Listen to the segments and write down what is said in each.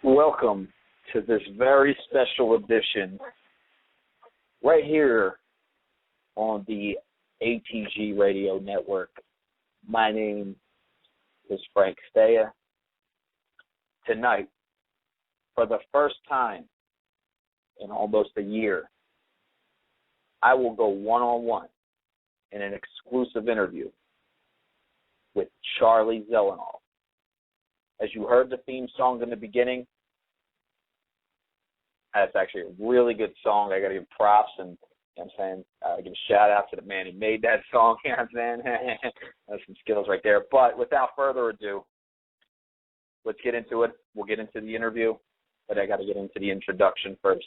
Welcome to this very special edition right here on the ATG Radio Network. My name is Frank Staya. Tonight, for the first time in almost a year, I will go one-on-one in an exclusive interview with Charlie Zelenoff. As you heard the theme song in the beginning, that's actually a really good song. I got to give props and, you know what I'm saying, give a shout out to the man who made that song. You know what I'm saying? That's some skills right there. But without further ado, let's get into it. We'll get into the interview, but I got to get into the introduction first.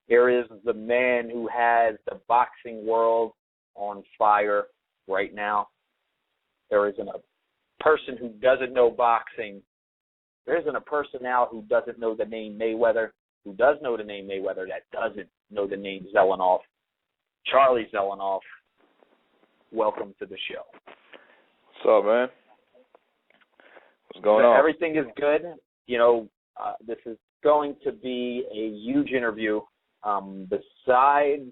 Here is the man who has the boxing world on fire right now. There isn't a person who doesn't know boxing. There isn't a person now who doesn't know the name Mayweather, who does know the name Mayweather, that doesn't know the name Zelenoff. Charlie Zelenoff, welcome to the show. What's up, man? What's going on? Everything is good. You know, this is going to be a huge interview. Besides,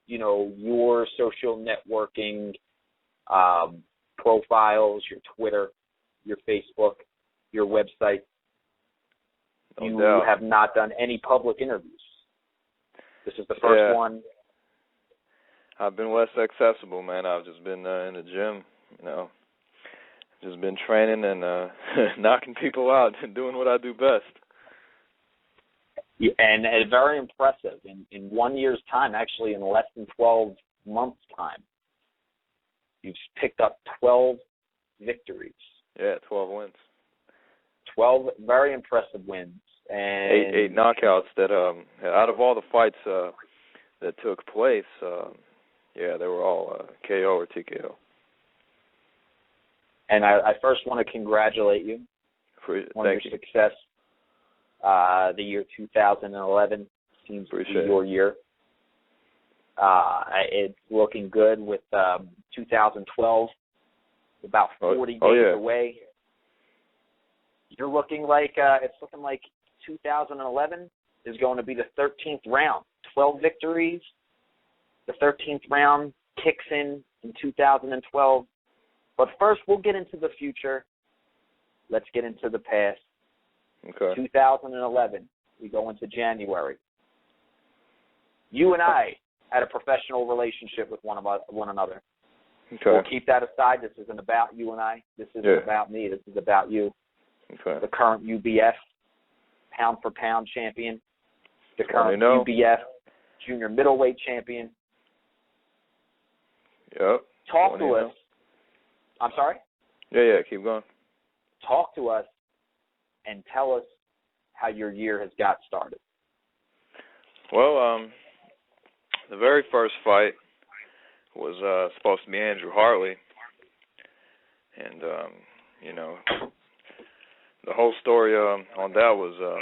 you know, your social networking profiles, your Twitter, your Facebook, your website, you have not done any public interviews. This is the first one. I've been less accessible, man. I've just been in the gym, you know. Just been training and knocking people out and doing what I do best. Yeah, and very impressive. In 1 year's time, actually in less than 12 months' time, you've picked up 12 victories. Yeah, 12 wins. 12 very impressive wins. And eight knockouts that, out of all the fights that took place, they were all KO or TKO. And I first want to congratulate you on your success. The year 2011 seems to be your year. It's looking good with 2012, about 40 days away. You're looking like it's looking like 2011 is going to be the 13th round. 12 victories. The 13th round kicks in 2012. But first, we'll get into the future. Let's get into the past. Okay. 2011, we go into January. You and I had a professional relationship with one another. Okay. We'll keep that aside. This isn't about you and I. This isn't about me. This is about you. Okay. The current UBF pound-for-pound champion. The current UBF junior middleweight champion. Yep. Talk to us. I'm sorry? Yeah, keep going. Talk to us and tell us how your year has got started. Well, the very first fight was supposed to be Andrew Hartley. And, the whole story on that was a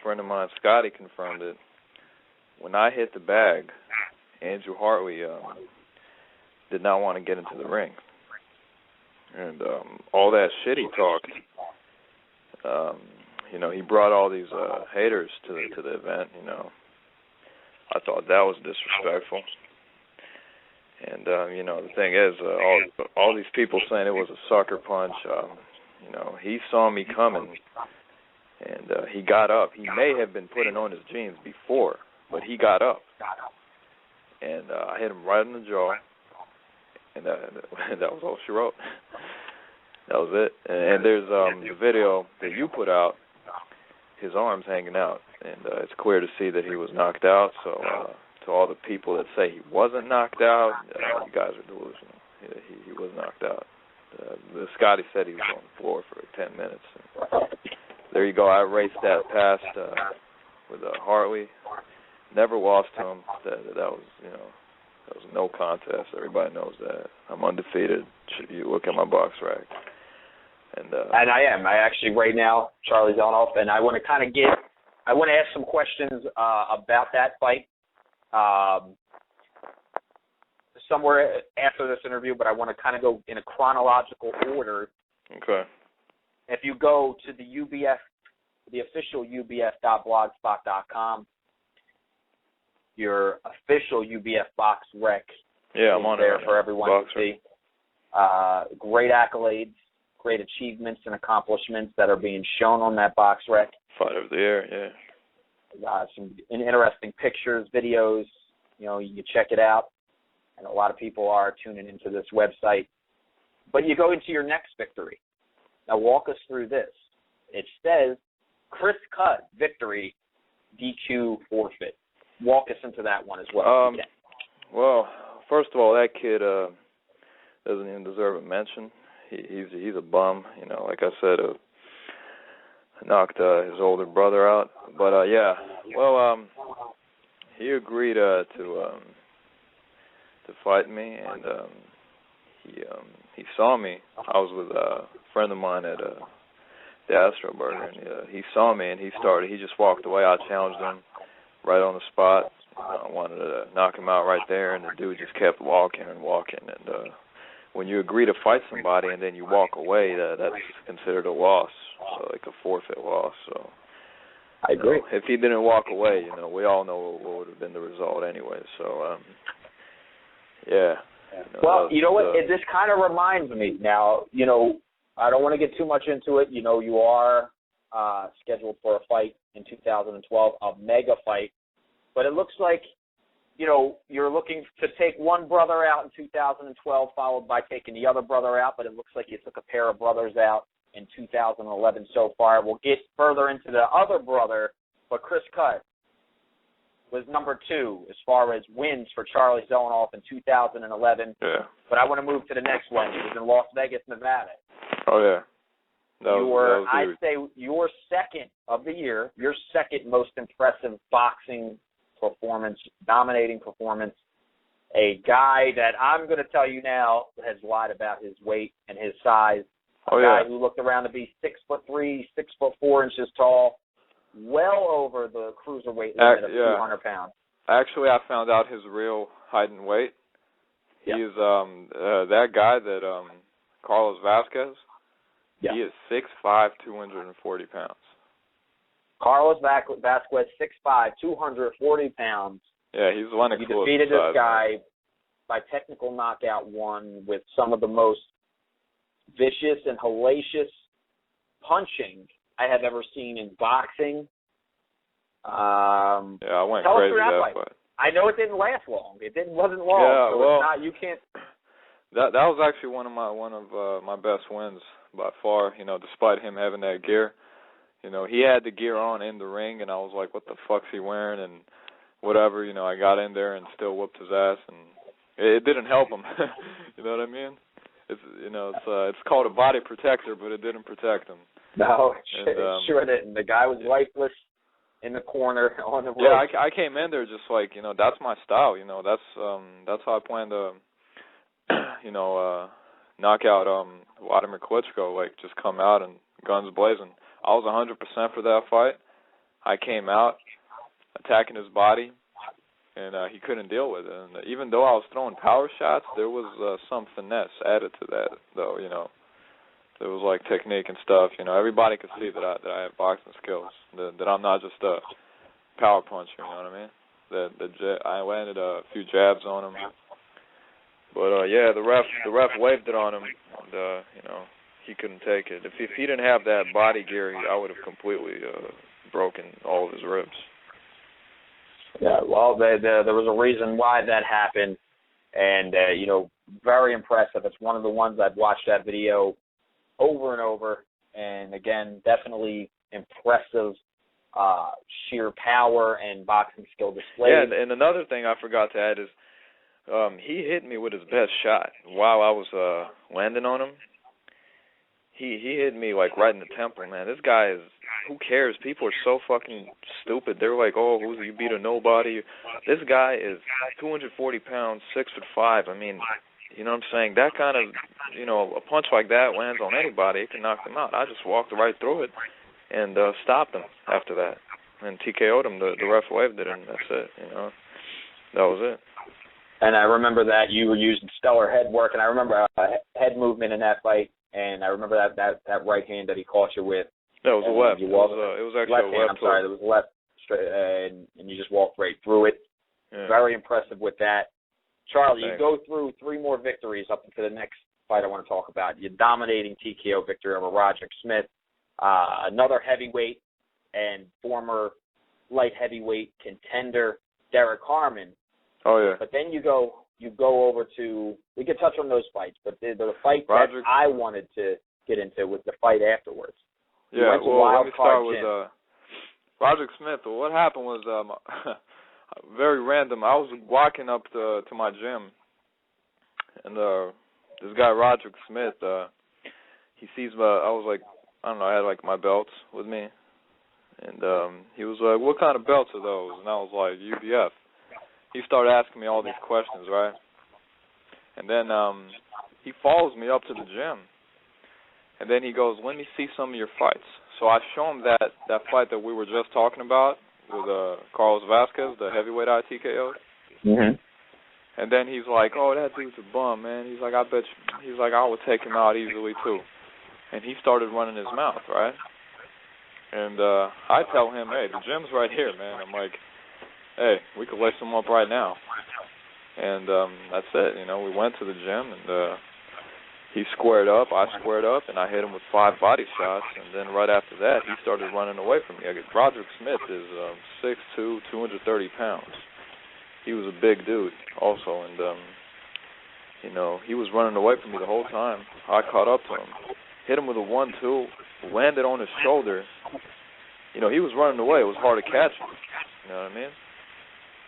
friend of mine, Scotty, confirmed it. When I hit the bag, Andrew Hartley did not want to get into the ring. And all that shit he talked, he brought all these haters to the event, I thought that was disrespectful. And, the thing is, all these people saying it was a sucker punch, he saw me coming, and he got up. He may have been putting on his jeans before, but he got up. And I hit him right in the jaw, and that was all she wrote. That was it. And there's the video that you put out, his arms hanging out, and it's clear to see that he was knocked out. So to all the people that say he wasn't knocked out, you guys are delusional. He was knocked out. The Scotty said he was on the floor for 10 minutes. There you go. I raced that past with Hartley. Never lost to him. That was no contest. Everybody knows that. I'm undefeated. Should you look at my box rack? And I am. I actually right now, Charlie Zelenoff, and I want to ask some questions about that fight. Somewhere after this interview, but I want to kind of go in a chronological order. Okay. if you go to the UBF, the official ubf.blogspot.com, your official UBF box rec I'm on there right for now. everyone Box to see. Great accolades, great achievements and accomplishments that are being shown on that box rec. Fight of the year, Some interesting pictures, videos. You can check it out. And a lot of people are tuning into this website. But you go into your next victory. Now walk us through this. It says Chris Cutt victory, DQ forfeit. Walk us into that one as well. Well, first of all, that kid doesn't even deserve a mention. He's a bum. Like I said, knocked his older brother out. But he agreed to fight me, and he saw me. I was with a friend of mine at the Astro Burger, and he saw me, and he just walked away. I challenged him right on the spot. I wanted to knock him out right there, and the dude just kept walking and walking. And when you agree to fight somebody and then you walk away, that's considered a loss, like a forfeit loss. So I agree. If he didn't walk away, we all know what would have been the result anyway. So Well, you know what? This kind of reminds me. Now, I don't want to get too much into it. You are scheduled for a fight in 2012, a mega fight. But it looks like, you're looking to take one brother out in 2012, followed by taking the other brother out. But it looks like you took a pair of brothers out in 2011 so far. We'll get further into the other brother, but Chris Cutt was number 2 as far as wins for Charlie Zelenoff in 2011. Yeah. But I want to move to the next one. It was in Las Vegas, Nevada. Oh, yeah. I'd say your second of the year, your second most impressive boxing performance, dominating performance. A guy that I'm going to tell you now has lied about his weight and his size. A guy who looked around to be 6'3", 6'4" tall, well over the cruiserweight limit of 200 pounds. Actually, I found out his real height and weight. Yep. He's that guy that Carlos Vasquez. Yep. He is 6'5", 240 pounds. Carlos Vasquez, 6'5", 240 pounds. Yeah, he's one of the coolest. He defeated this guy by technical knockout one with some of the most vicious and hellacious punching I have ever seen in boxing. I went tell crazy us that that fight. I know it didn't last long. Wasn't long. Yeah, so well, it's not, you can't. That was actually one of my best wins by far. Despite him having that gear, he had the gear on in the ring, and I was like, "What the fuck's he wearing?" And whatever, I got in there and still whooped his ass, and it didn't help him. You know what I mean? It's called a body protector, but it didn't protect him. No, it sure didn't. The guy was lifeless in the corner on the rope. Yeah, I came in there just like, that's my style. That's how I plan to, knock out Vladimir Klitschko. Like, just come out and guns blazing. I was 100% for that fight. I came out attacking his body, and he couldn't deal with it. And even though I was throwing power shots, there was some finesse added to that, though. There was like technique and stuff. Everybody could see that I have boxing skills. That I'm not just a power puncher. You know what I mean? I landed a few jabs on him, but the ref waved it on him, and he couldn't take it. If he didn't have that body gear, I would have completely broken all of his ribs. Yeah, well, there was a reason why that happened, and very impressive. It's one of the ones I've watched that video over and over, and again, definitely impressive sheer power and boxing skill displayed. Yeah, and another thing I forgot to add is he hit me with his best shot while I was landing on him. He hit me like right in the temple, man. This guy is, who cares? People are so fucking stupid. They're like, oh, you beat a nobody. This guy is 240 pounds, 6'5". I mean, you know what I'm saying? That kind of, a punch like that lands on anybody, it can knock them out. I just walked right through it and stopped him after that. And TKO'd him. The ref waved it, and that's it, That was it. And I remember that you were using stellar head work, and I remember a head movement in that fight and I remember that right hand that he caught you with. That was a left. It was actually left a hand, left. I'm sorry, it was left straight, and you just walked right through it. Yeah. Very impressive with that. Charlie, Thanks. you go through 3 more victories up into the next fight I want to talk about. Your dominating TKO victory over Roderick Smith, another heavyweight and former light heavyweight contender Derek Harmon. Oh yeah. But then you go over to, we can touch on those fights, but the fight Roderick, that I wanted to get into was the fight afterwards. Yeah, well, let me start with Roderick Smith. Well, what happened was very random. I was walking up to my gym, and this guy Roderick Smith, he sees I was like, I don't know, I had like my belts with me, and he was like, "What kind of belts are those?" And I was like, "UBF." He started asking me all these questions, right? And then he follows me up to the gym, and then he goes, "Let me see some of your fights." So I show him that fight that we were just talking about with Carlos Vasquez, the heavyweight ITKO. Mm-hmm. And then he's like, "Oh, that dude's a bum, man." He's like, "I bet you," he's like, "I would take him out easily too." And he started running his mouth, right? And I tell him, "Hey, the gym's right here, man." I'm like, "Hey, we could lace him up right now." And that's it. You know, we went to the gym, and he squared up, I squared up, and I hit him with 5 body shots. And then right after that, he started running away from me. Roderick Smith is 6'2", 230 pounds. He was a big dude also, and, you know, he was running away from me the whole time. I caught up to him, hit him with a 1-2, landed on his shoulder. You know, he was running away. It was hard to catch him. You know what I mean?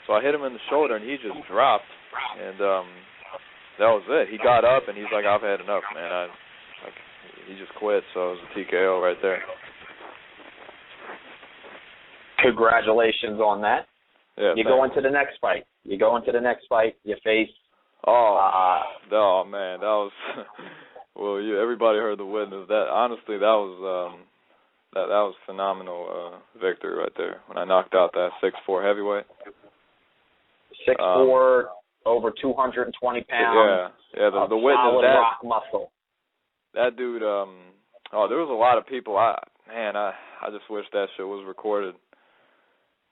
So I hit him in the shoulder, and he just dropped, and that was it. He got up, and he's like, "I've had enough, man." He just quit, so it was a TKO right there. Congratulations on that. Yeah, you go into the next fight. You face... Oh, man, that was... well, everybody heard the witness. That honestly, that was that was phenomenal victory right there when I knocked out that 6'4" heavyweight. 6'4", over 220 pounds. Yeah, the witness, solid that rock muscle. That dude, there was a lot of people. I just wish that shit was recorded.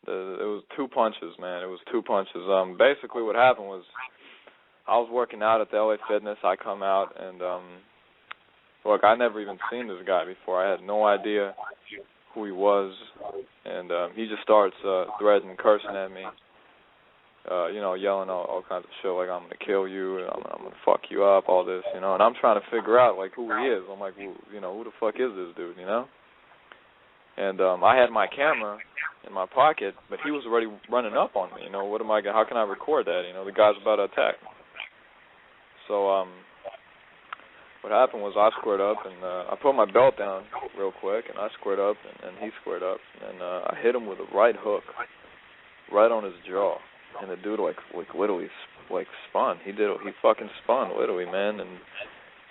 It was 2 punches, man. It was 2 punches. Basically what happened was I was working out at the LA Fitness. I come out and look, I never even seen this guy before. I had no idea who he was, and he just starts threatening, cursing at me. You know, yelling all kinds of shit like, "I'm gonna kill you, I'm gonna fuck you up," all this, you know. And I'm trying to figure out like who he is. I'm like, well, you know, who the fuck is this dude, you know? And I had my camera in my pocket, but he was already running up on me. You know, how can I record that? You know, the guy's about to attack me. So what happened was I squared up, and I put my belt down real quick, and I squared up, and he squared up, and I hit him with a right hook right on his jaw. And the dude like literally spun. He fucking spun literally, man. And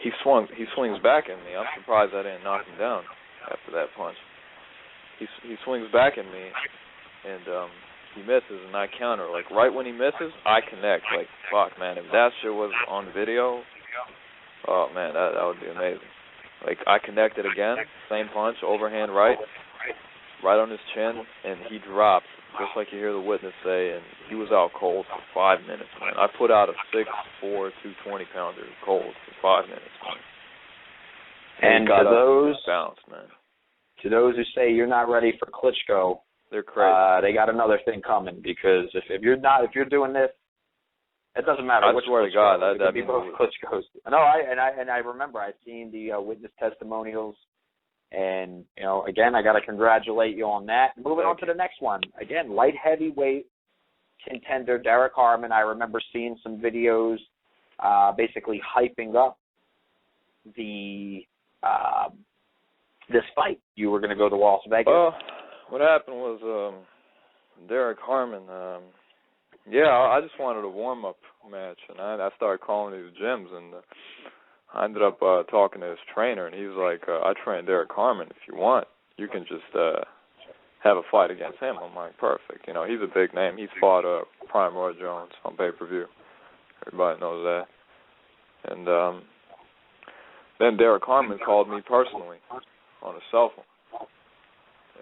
he swings back at me. I'm surprised I didn't knock him down after that punch. He swings back at me, and he misses, and I counter. Like right when he misses, I connect. Like fuck, man. If that shit was on video, oh man, that would be amazing. Like I connected again, same punch, overhand right on his chin, and he dropped. Just like you hear the witness say, and he was out cold for 5 minutes, man. I put out a 6'4", 220-pounder cold for 5 minutes, man. And to those bounced, man. To those who say you're not ready for Klitschko, they're crazy. They got another thing coming, because if you're doing this, it doesn't matter. I which swear Klitschko. to God, it could be both Klitschkos. No, I remember I've seen the witness testimonials. And, you know, again, I got to congratulate you on that. Moving on to the next one. Again, light heavyweight contender Derek Harmon. I remember seeing some videos basically hyping up the this fight. You were going to go to Las Vegas. Well, what happened was Derek Harmon, I just wanted a warm-up match, and I started calling these gyms, and I ended up talking to his trainer, and he's like, "I train Derek Harmon. If you want, you can just have a fight against him." I'm like, perfect. You know, he's a big name. He's fought Prime Roy Jones on pay-per-view. Everybody knows that. And then Derek Harmon called me personally on a cell phone,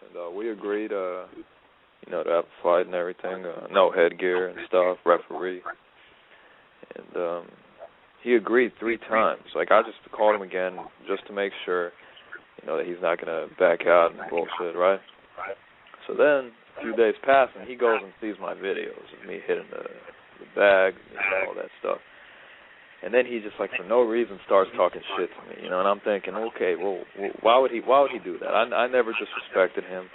and we agreed, you know, to have a fight and everything, no headgear and stuff, referee, and he agreed 3 times. Like, I just called him again just to make sure, you know, that he's not gonna back out and bullshit, right? So then a few days pass, and he goes and sees my videos of me hitting the bag, you know, all that stuff. And then he just, like, for no reason starts talking shit to me, you know, and I'm thinking, okay, well, why would he do that? I never disrespected him,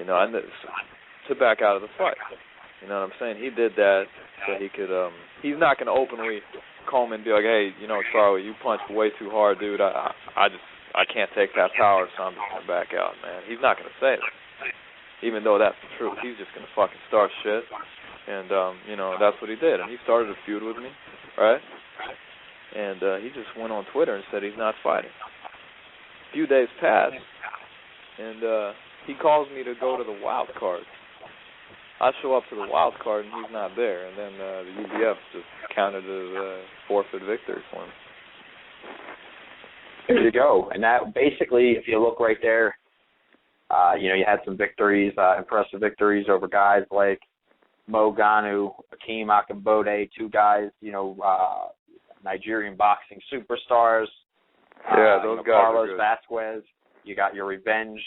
you know, to back out of the fight. You know what I'm saying? He did that so he could, he's not going to openly call me and be like, hey, you know, Charlie, you punched way too hard, dude. I can't take that power, so I'm just going to back out, man. He's not going to say that, even though that's the truth. He's just going to fucking start shit, and, you know, that's what he did. And he started a feud with me, right? And he just went on Twitter and said he's not fighting. A few days passed, and he calls me to go to the wild card. I show up to the wild card, and he's not there. And then the UBF just counted as a forfeit victory for him. There you go. And that basically, if you look right there, you know, you had some victories, impressive victories over guys like Mo Ganu, Akeem Akambode, 2 guys, you know, Nigerian boxing superstars. Yeah, those guys Carlos are good. Vasquez. You got your revenge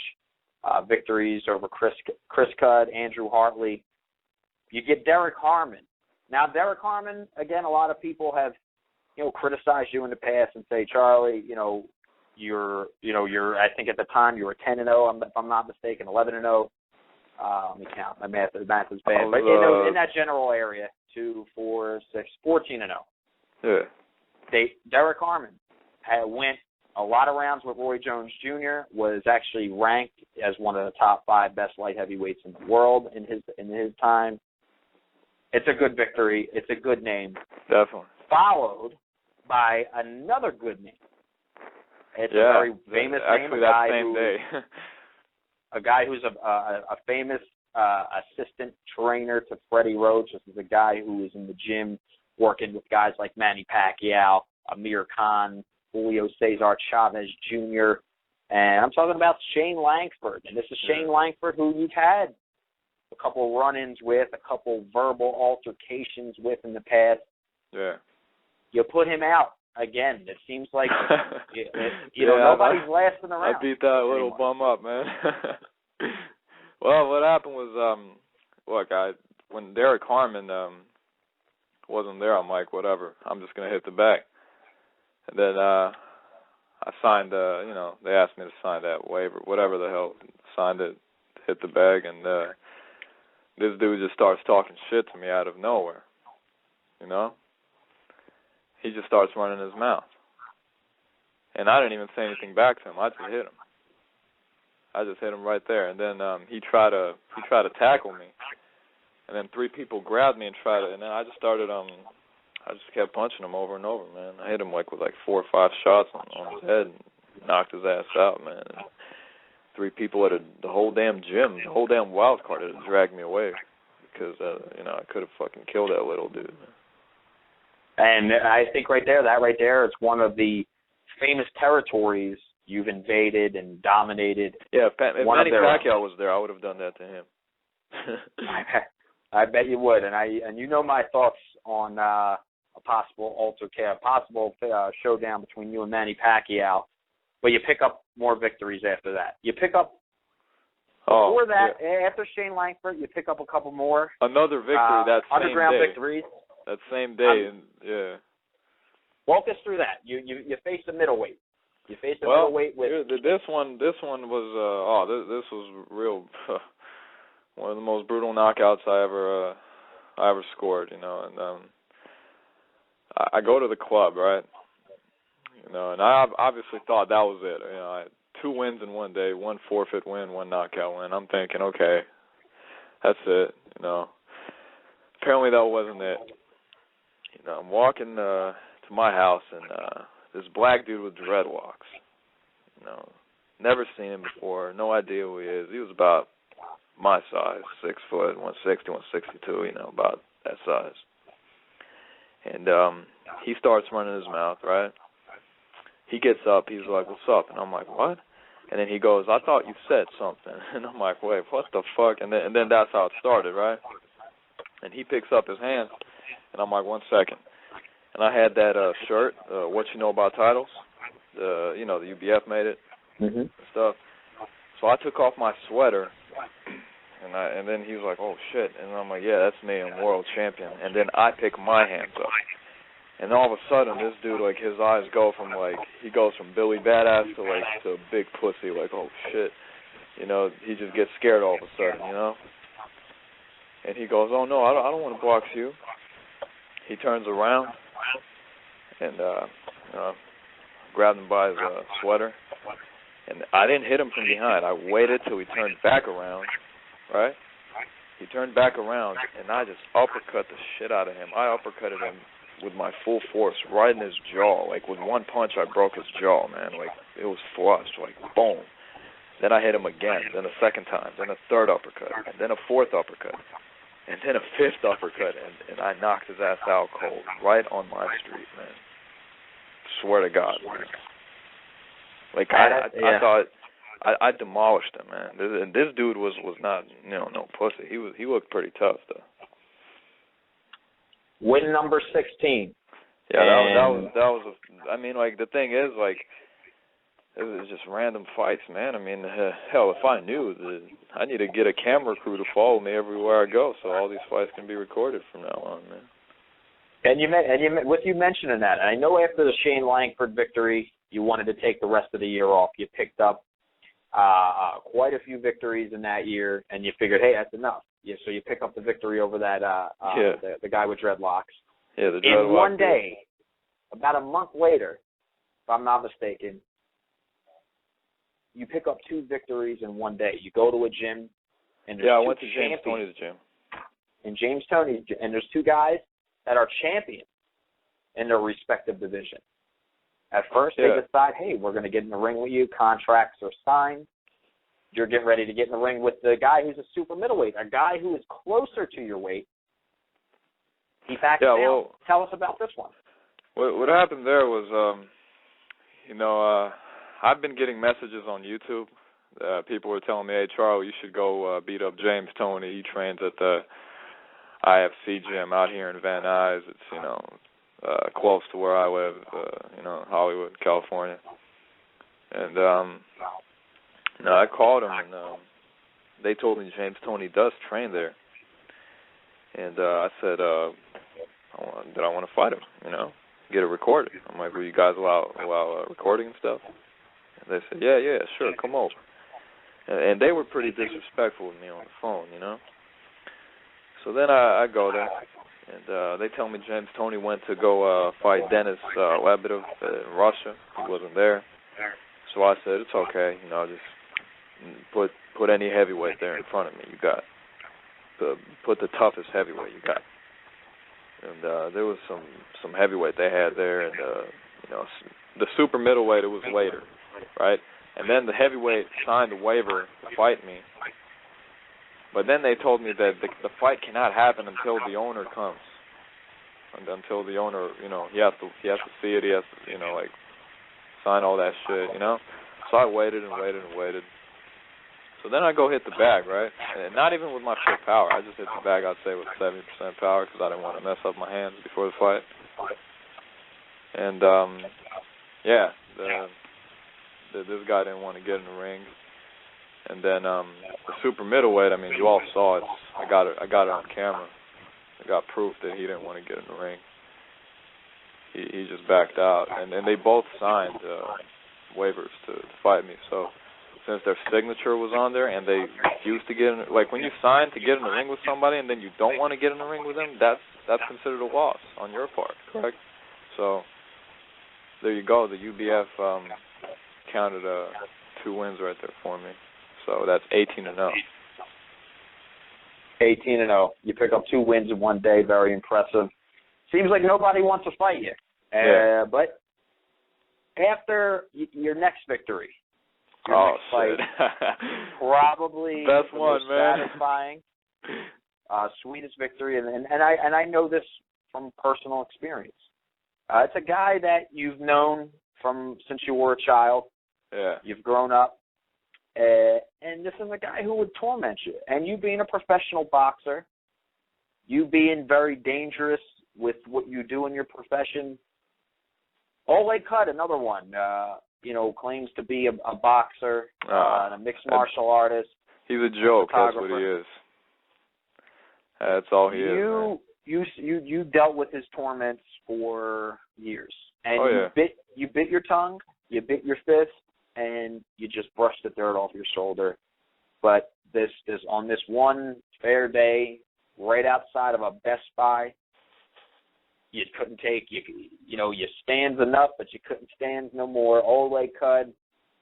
victories over Chris Cudd, Andrew Hartley. You get Derek Harmon. Now, Derek Harmon, again, a lot of people have, you know, criticized you in the past and say, Charlie, you're, I think at the time you were 10-0, if I'm not mistaken, 11-0. Let me count. My math is bad. But in that general area, 2, 4, 6, 14-0. Yeah. Derek Harmon went a lot of rounds with Roy Jones Jr., was actually ranked as one of the top 5 best light heavyweights in the world in his time. It's a good victory. It's a good name. Definitely. Followed by another good name. It's a very famous actually, name. That same day. A guy who's a famous assistant trainer to Freddie Roach. This is a guy who was in the gym working with guys like Manny Pacquiao, Amir Khan, Julio Cesar Chavez Jr., and I'm talking about Shane Langford. And this is Shane Langford, who you've had a couple run-ins with, a couple verbal altercations with in the past. Yeah. You put him out again. It seems like nobody's lasting around. I beat that little bum up, man. Well, what happened was, when Derek Harmon wasn't there, I'm like, whatever, I'm just gonna hit the bag. And then I signed, they asked me to sign that waiver, whatever the hell, signed it, hit the bag, and this dude just starts talking shit to me out of nowhere, you know? He just starts running his mouth. And I didn't even say anything back to him. I just hit him. I just hit him right there. And then he tried to tackle me. And then 3 people grabbed me and then I just started, I just kept punching him over and over, man. I hit him with 4 or 5 shots on his head and knocked his ass out, man. And 3 people at the whole damn gym, the whole damn wild card had dragged me away because, I could have fucking killed that little dude, man. And I think that right there, it's one of the famous territories you've invaded and dominated. Yeah, if Manny Pacquiao was there, I would have done that to him. I bet you would, and you know my thoughts on a possible showdown between you and Manny Pacquiao, but you pick up more victories after that. You pick up after Shane Langford, you pick up a couple more. Another victory that same underground day. victories. That same day, Walk us through that. You faced a middleweight. You faced a middleweight with this one was this was real. One of the most brutal knockouts I ever scored, and I go to the club, right? And I obviously thought that was it. I had 2 wins in one day, 1 forfeit win, 1 knockout win. I'm thinking, okay, that's it, Apparently that wasn't it. I'm walking to my house, and this black dude with dreadlocks, never seen him before, no idea who he is. He was about my size, 6 foot, 160, 162, about that size. And he starts running his mouth, right? he gets up. He's like, "What's up?" And I'm like, "What?" And then he goes, "I thought you said something." And I'm like, "Wait, what the fuck?" And then that's how it started, right? And he picks up his hand, and I'm like, "1 second." And I had that shirt, What You Know About Titles. The UBF made it and stuff. So I took off my sweater, and then he was like, "Oh shit!" And I'm like, "Yeah, that's me. I'm world champion." And then I pick my hands up, and all of a sudden, this dude, like, his eyes go from he goes from Billy Badass to big pussy, like, oh shit, he just gets scared all of a sudden, And he goes, "Oh no, I don't want to box you." He turns around and grabbed him by his sweater. And I didn't hit him from behind. I waited till he turned back around, right? He turned back around, and I just uppercut the shit out of him. I uppercutted him with my full force right in his jaw. Like, with one punch, I broke his jaw, man. Like, it was flush, like, boom. Then I hit him again, then a second time, then a third uppercut, and then a fourth uppercut, and then a fifth uppercut, and I knocked his ass out cold right on my street, man. Swear to God, man. Like, I thought I demolished him, man. And this dude was not, no pussy. He looked pretty tough, though. Win number 16. Yeah, that was I mean, like, the thing is, like, it was just random fights, man. I mean, hell, if I knew, I need to get a camera crew to follow me everywhere I go, so all these fights can be recorded from now on, man. And with you mentioning that, and I know after the Shane Langford victory, you wanted to take the rest of the year off. You picked up quite a few victories in that year, and you figured, hey, that's enough. So you pick up the victory over that the guy with dreadlocks. Yeah, the dreadlocks. In one day, about a month later, if I'm not mistaken, you pick up 2 victories in one day. You go to a gym, and there's I two went to James champions. Toney's gym. In James Toney's gym, and there's 2 guys that are champions in their respective division. At first, they decide, hey, we're going to get in the ring with you. Contracts are signed. You're getting ready to get in the ring with the guy who's a super middleweight, a guy who is closer to your weight. He backs down. Well, tell us about this one. What happened there was, I've been getting messages on YouTube. People were telling me, hey, Charlie, you should go beat up James Toney. He trains at the IFC gym out here in Van Nuys. It's, close to where I live, Hollywood, California. And, I called him, and they told me James Toney does train there. And I said, did I want to fight him, get it recorded? I'm like, will you guys allow recording and stuff? And they said, yeah, sure, come over. And they were pretty disrespectful with me on the phone, So then I go there, and they tell me James Toney went to go fight Denis Lebedev in Russia. He wasn't there. So I said, it's okay, just put any heavyweight there in front of me. You got put the toughest heavyweight you got. And there was some heavyweight they had there, and the super middleweight, it was later, right? And then the heavyweight signed a waiver to fight me. But then they told me that the fight cannot happen until the owner comes. And until the owner, he has to see it. He has to, sign all that shit, So I waited and waited and waited. So then I go hit the bag, right? And not even with my full power. I just hit the bag, I'd say, with 70% power because I didn't want to mess up my hands before the fight. And, this guy didn't want to get in the ring. And then the super middleweight, I mean, you all saw it. I got it on camera. I got proof that he didn't want to get in the ring. He just backed out. And they both signed waivers to fight me. So since their signature was on there and they refused to get in, like when you sign to get in the ring with somebody and then you don't want to get in the ring with them, that's considered a loss on your part, correct? So there you go. The UBF counted 2 wins right there for me. So that's 18-0. 18-0. You pick up 2 wins in one day. Very impressive. Seems like nobody wants to fight you. But after your next victory, your next fight, probably best the one, most man. satisfying, sweetest victory, and I know this from personal experience. It's a guy that you've known from since you were a child. Yeah. You've grown up. And this is a guy who would torment you. And you being a professional boxer, you being very dangerous with what you do in your profession. Oleg Cut, another one, claims to be a boxer, and a mixed martial artist. He's a joke. That's what he is. That's all he is. Man. You dealt with his torments for years, and you bit your tongue, you bit your fist, and you just brushed the dirt off your shoulder. But this on this one fair day, right outside of a Best Buy, you couldn't take you stands enough, but you couldn't stand no more. Oleg Cut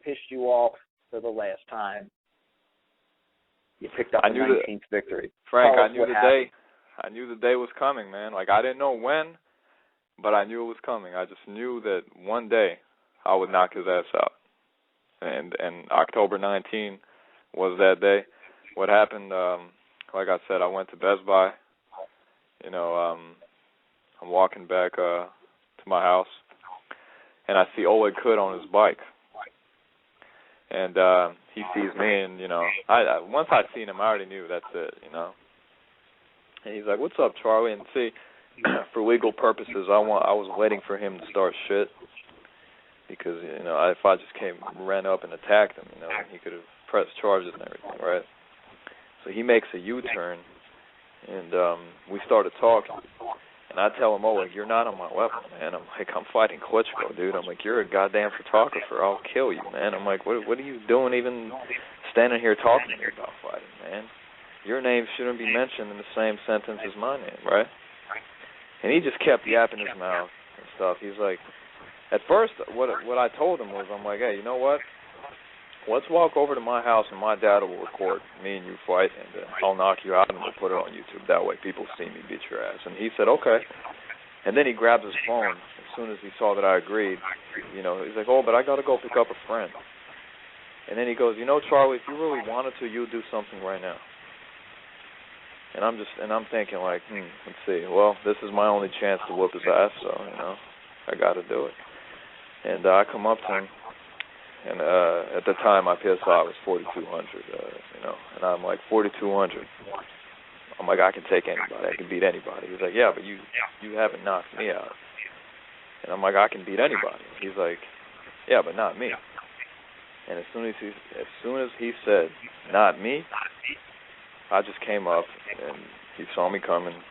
pissed you off for the last time. You picked up the 19th victory. Frank, I knew the day was coming, man. Like, I didn't know when, but I knew it was coming. I just knew that one day I would knock his ass out. And October 19 was that day. What happened, like I said, I went to Best Buy. I'm walking back to my house, and I see Oleg Cut on his bike. And he sees me, and, I once I'd seen him, I already knew that's it, And he's like, "What's up, Charlie?" And see, for legal purposes, I was waiting for him to start shit. Because, if I just ran up and attacked him, he could have pressed charges and everything, right? So he makes a U-turn, and we started talking. And I tell him, "Oh, you're not on my level, man." I'm like, "I'm fighting Klitschko, dude." I'm like, "You're a goddamn photographer. I'll kill you, man." I'm like, what are you doing even standing here talking to me about fighting, man? Your name shouldn't be mentioned in the same sentence as my name, right? And he just kept yapping his mouth and stuff. He's like, at first, what I told him was, I'm like, "Hey, you know what? Let's walk over to my house and my dad will record me and you fight, and I'll knock you out and we'll put it on YouTube. That way people see me beat your ass." And he said, "Okay." And then he grabbed his phone as soon as he saw that I agreed. He's like, "Oh, but I got to go pick up a friend." And then he goes, "Charlie, if you really wanted to, you'd do something right now." And I'm thinking like, let's see. Well, this is my only chance to whoop his ass, so, I got to do it. And I come up to him. And at the time, my PSI was 4,200, and I'm like, 4,200. I'm like, I can take anybody. I can beat anybody. He's like, "Yeah, but you haven't knocked me out." And I'm like, "I can beat anybody." He's like, "Yeah, but not me." And as soon as he said, "Not me," I just came up, and he saw me coming,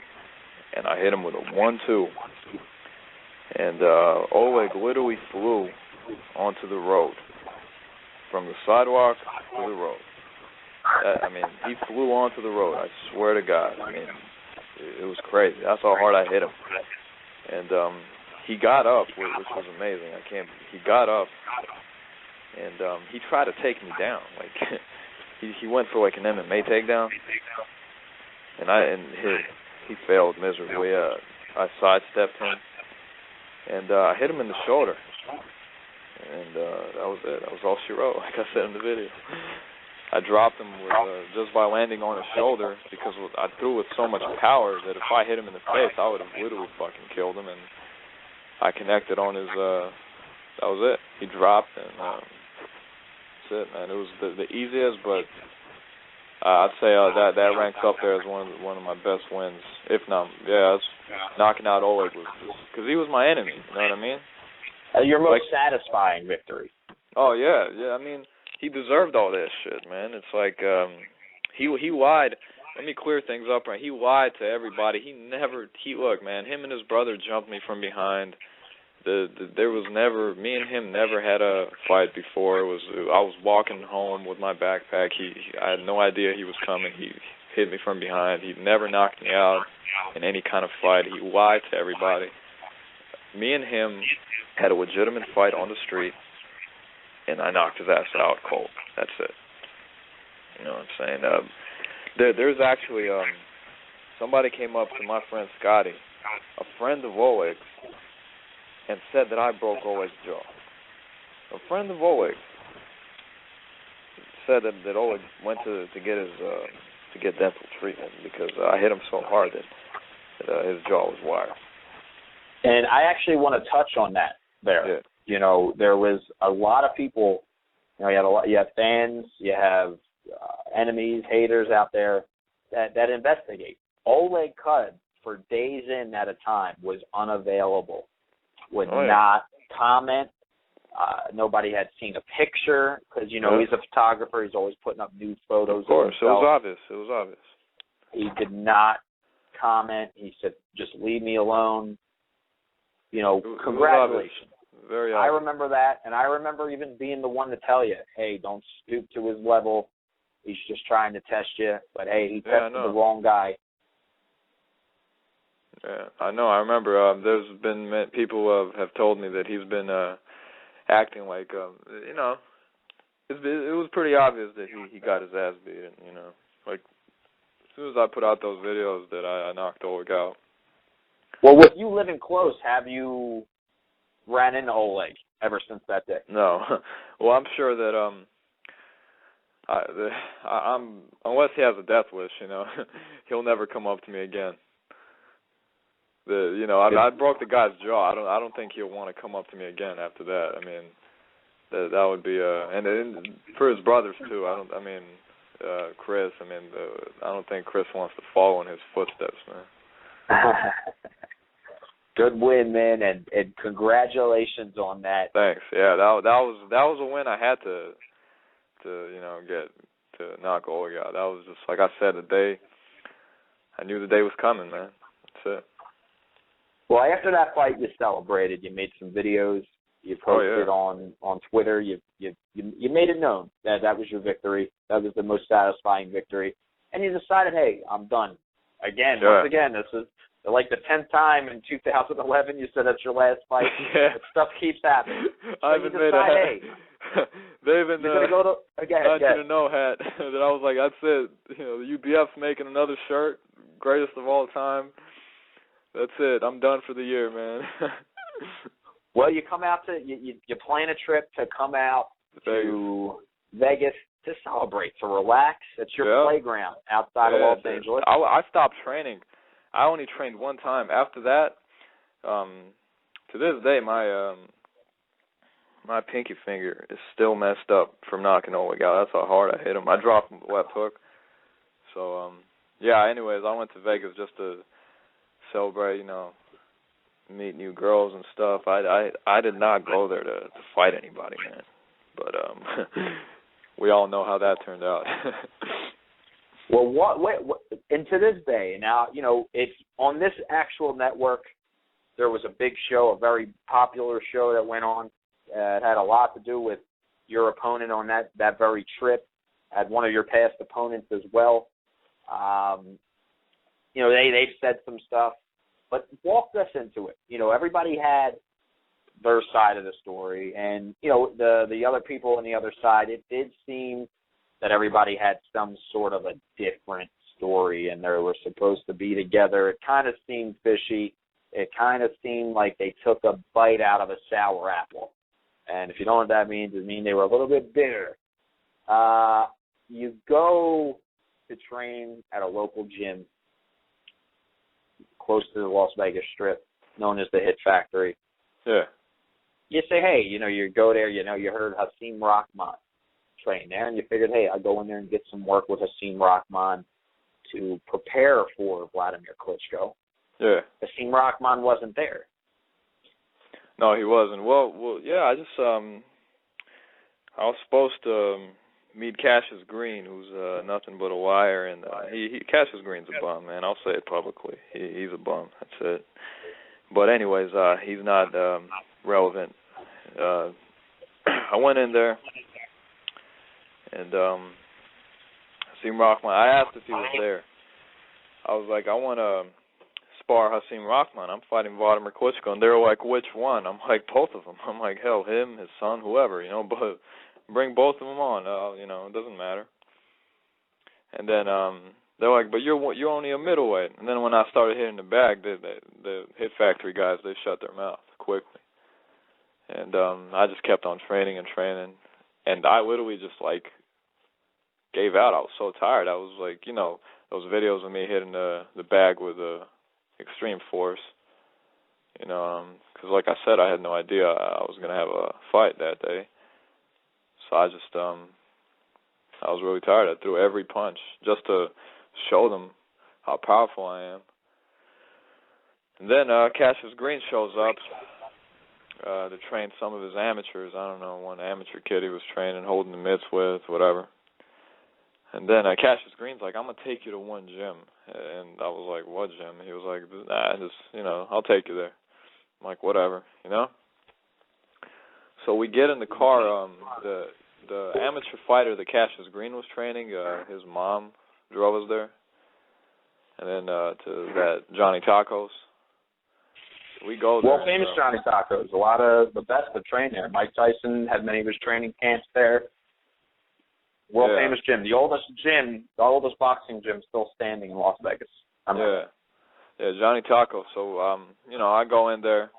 and I hit him with a 1-2. And Oleg literally flew onto the road. From the sidewalk to the road. He flew onto the road. I swear to God. It was crazy. That's how hard I hit him. And he got up, which was amazing. He got up, and he tried to take me down. Like he went for like an MMA takedown, and he failed miserably. I sidestepped him, and I hit him in the shoulder. And that was it. That was all she wrote, like I said in the video. I dropped him just by landing on his shoulder because I threw with so much power that if I hit him in the face, I would have literally fucking killed him. And I connected on his, that was it. He dropped, and that's it, man. It was the easiest, but I'd say that ranks up there as one of my best wins. If not, knocking out Oleg was, because he was my enemy, you know what I mean? Your most satisfying victory. Oh, yeah. He deserved all that shit, man. It's like, he lied. Let me clear things up, right? He lied to everybody. Look, man, him and his brother jumped me from behind. There was never, me and him never had a fight before. I was walking home with my backpack. I had no idea he was coming. He hit me from behind. He never knocked me out in any kind of fight. He lied to everybody. Me and him had a legitimate fight on the street, and I knocked his ass out cold. That's it. You know what I'm saying? There's actually somebody came up to my friend Scotty, a friend of Oleg's, and said that I broke Oleg's jaw. A friend of Oleg said that Oleg went to get dental treatment because I hit him so hard that his jaw was wired. And I actually want to touch on that there. Yeah. You know, there was a lot of people. You know, you have fans, you have enemies, haters out there that investigate. Oleg Kudd, for days in at a time, was unavailable. Would not comment. Nobody had seen a picture because, you know, he's a photographer. He's always putting up nude photos. Of course, of himself. It was obvious. He did not comment. He said, "Just leave me alone." You know, congratulations. Very obvious. I remember that, and I remember even being the one to tell you, "Hey, don't stoop to his level. He's just trying to test you." But hey, he tested the wrong guy. Yeah, I know. I remember. There's been people have told me that he's been acting like, you know, it was pretty obvious that he got his ass beat. You know, like as soon as I put out those videos that I knocked Oleg out. Well, with you living close, have you ran into Oleg ever since that day? No. Well, I'm sure that I'm unless he has a death wish, you know, he'll never come up to me again. You know, I broke the guy's jaw. I don't think he'll want to come up to me again after that. I mean, that would be and for his brothers too. Chris. I don't think Chris wants to follow in his footsteps, man. Good win, man, and congratulations on that. Thanks. Yeah, that was a win I had to you know get to knock Oleg out. That was just like I said, I knew the day was coming, man. That's it. Well, after that fight, you celebrated. You made some videos. You posted on Twitter. You made it known that was your victory. That was the most satisfying victory. And you decided, hey, I'm done. Once again, this is like the 10th time in 2011 you said that's your last fight. But stuff keeps happening. I haven't made they even to know hat that I was like, that's it. You know, the UBF's making another shirt, greatest of all time. That's it. I'm done for the year, man. Well, you come out to you plan a trip to come out to Vegas to celebrate, to relax. It's your playground outside of Los Angeles. I stopped training. I only trained one time. After that, to this day, my pinky finger is still messed up from knocking Oleg out. That's how hard I hit him. I dropped him with a left hook. So, anyways, I went to Vegas just to celebrate, you know, meet new girls and stuff. I did not go there to fight anybody, man. But we all know how that turned out. Well, and to this day, now, you know, it's on this actual network, there was a big show, a very popular show that went on. It had a lot to do with your opponent on that very trip, had one of your past opponents as well. You know, they've said some stuff, but walk us into it. You know, everybody had their side of the story, and, you know, the other people on the other side, it did seem that everybody had some sort of a different story, and they were supposed to be together. It kind of seemed fishy. It kind of seemed like they took a bite out of a sour apple. And if you don't know what that means, it means they were a little bit bitter. You go to train at a local gym close to the Las Vegas Strip, known as the Hit Factory. Yeah. You say, hey, you know, you go there, you know, you heard Hasim Rahman train there, and you figured, hey, I'll go in there and get some work with Hasim Rahman to prepare for Vladimir Klitschko. Yeah. Hasim Rahman wasn't there. No, he wasn't. Well, yeah, I was supposed to meet Cassius Green, who's nothing but a liar, and Cassius Green's a bum, man. I'll say it publicly. He's a bum. That's it. But anyways, he's not relevant. I went in there, and Hasim Rahman, I asked if he was there. I was like, I want to spar Hasim Rahman. I'm fighting Vladimir Klitschko. And they were like, which one? I'm like, both of them. I'm like, hell, him, his son, whoever, you know, but bring both of them on. You know, it doesn't matter. And then they're like, but you're only a middleweight. And then when I started hitting the bag, the Hit Factory guys, they shut their mouth quickly. And I just kept on training. And I literally just, like, gave out. I was so tired. I was like, you know, those videos of me hitting the bag with extreme force. you know, because like I said, I had no idea I was going to have a fight that day. So I just, I was really tired. I threw every punch just to show them how powerful I am. And then Cassius Green shows up to train some of his amateurs. I don't know, one amateur kid he was training, holding the mitts with, whatever. And then Cassius Green's like, I'm going to take you to one gym. And I was like, what gym? He was like, nah, just, you know, I'll take you there. I'm like, whatever, you know? So we get in the car. The amateur fighter that Cassius Green was training, his mom drove us there. And then to that Johnny Tacos. We go there. World famous Johnny Tacos. A lot of the best have trained there. Mike Tyson had many of his training camps there. World famous gym. The oldest boxing gym still standing in Las Vegas. Yeah, Johnny Tacos. So, you know, I go in there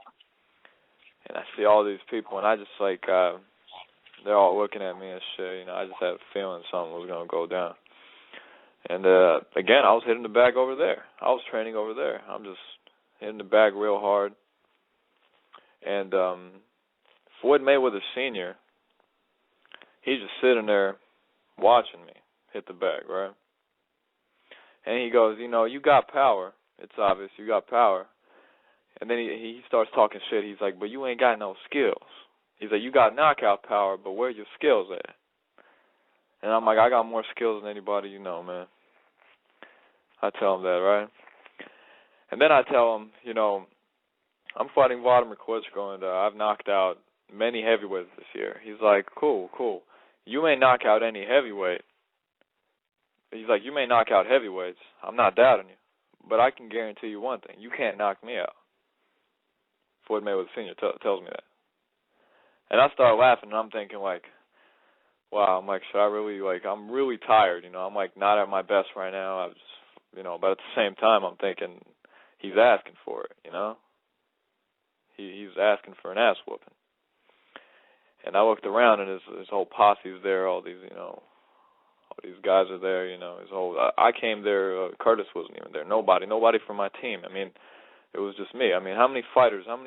and I see all these people and I just like, they're all looking at me and shit. You know, I just had a feeling something was going to go down. And, again, I was hitting the bag over there. I was training over there. I'm just hitting the bag real hard. And Floyd Mayweather Sr., he's just sitting there watching me hit the bag, right? And he goes, you know, you got power. It's obvious you got power. And then he starts talking shit. He's like, but you ain't got no skills. He's like, you got knockout power, but where your skills at? And I'm like, I got more skills than anybody you know, man. I tell him that, right? And then I tell him, you know, I'm fighting Vladimir Klitschko, and I've knocked out many heavyweights this year. He's like, cool. You may knock out any heavyweight. He's like, you may knock out heavyweights. I'm not doubting you. But I can guarantee you one thing. You can't knock me out. Floyd Mayweather Sr. tells me that. And I start laughing, and I'm thinking, like, wow, I'm like, should I really, like, I'm really tired, you know. I'm, like, not at my best right now. I was, you know, but at the same time, I'm thinking he's asking for it, you know. He's asking for an ass whooping. And I looked around, and his whole posse's there, all these, you know, all these guys are there, you know, his whole, I came there, Curtis wasn't even there, nobody from my team. I mean, it was just me. I mean, how many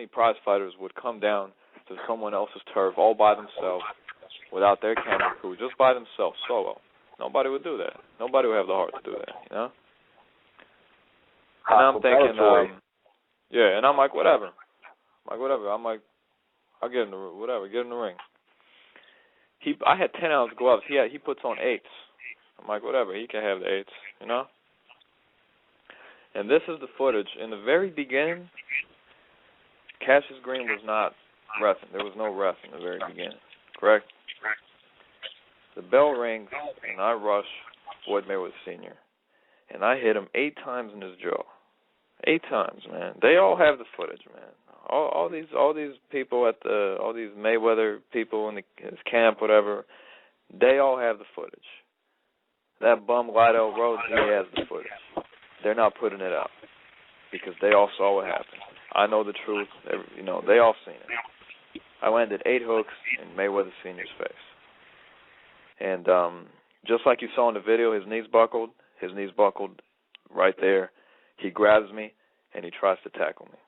prize fighters would come down to someone else's turf all by themselves without their camera crew, just by themselves, solo? Nobody would do that. Nobody would have the heart to do that, you know? And I'm thinking, yeah, and I'm like, whatever. I'm like, I'll get in the ring. I had 10-ounce gloves. He puts on 8s. I'm like, whatever, he can have the 8s, you know? And this is the footage. In the very beginning, Cassius Green was not reffing. There was no ref in the very beginning, correct? The bell rings, and I rush Floyd Mayweather Sr., and I hit him 8 times in his jaw. 8 times, man. They all have the footage, man. All these people all these Mayweather people in his camp, whatever, they all have the footage. That bum Lydell Rhodes, he has the footage. They're not putting it out because they all saw what happened. I know the truth. You know, they all seen it. I landed 8 hooks in Mayweather Sr.'s face. And just like you saw in the video, his knees buckled. His knees buckled right there. He grabs me, and he tries to tackle me.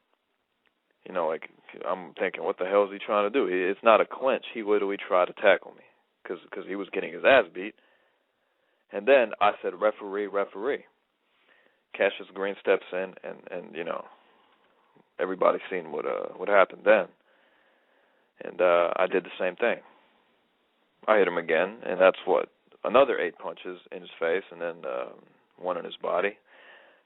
You know, like, I'm thinking, what the hell is he trying to do? It's not a clinch. He literally tried to tackle me because he was getting his ass beat. And then I said, referee. Cassius Green steps in, and you know, everybody's seen what happened then. And I did the same thing. I hit him again, and that's another 8 punches in his face, and then 1 in his body.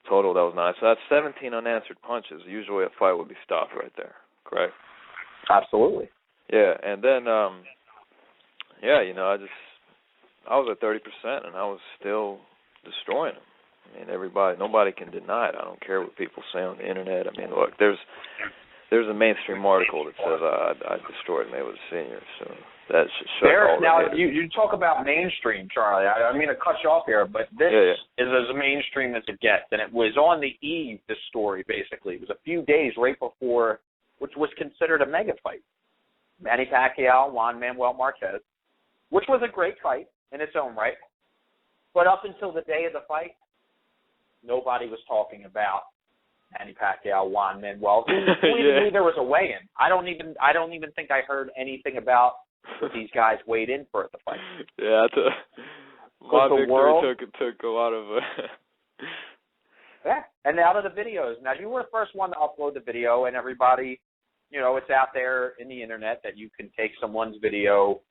Total, that was 9. So that's 17 unanswered punches. Usually a fight would be stopped right there, correct? Absolutely. Yeah, and then, you know, I was at 30%, and I was still destroying him. I mean, nobody can deny it. I don't care what people say on the internet. I mean, look, there's a mainstream article that says I destroyed Mayweather Sr., so that should show all now, the you talk about mainstream, Charlie. I mean to cut you off here, but this is as mainstream as it gets, and it was on the eve, this story, basically. It was a few days right before, which was considered a mega fight. Manny Pacquiao, Juan Manuel Marquez, which was a great fight in its own right. But up until the day of the fight, nobody was talking about Manny Pacquiao, Juan Manuel. Who even knew there was a weigh-in? I don't even think I heard anything about what these guys weighed in for at the fight. Yeah, my victory took a lot of. Yeah, and out of the videos. Now, you were the first one to upload the video, and everybody, it's out there in the internet that you can take someone's video,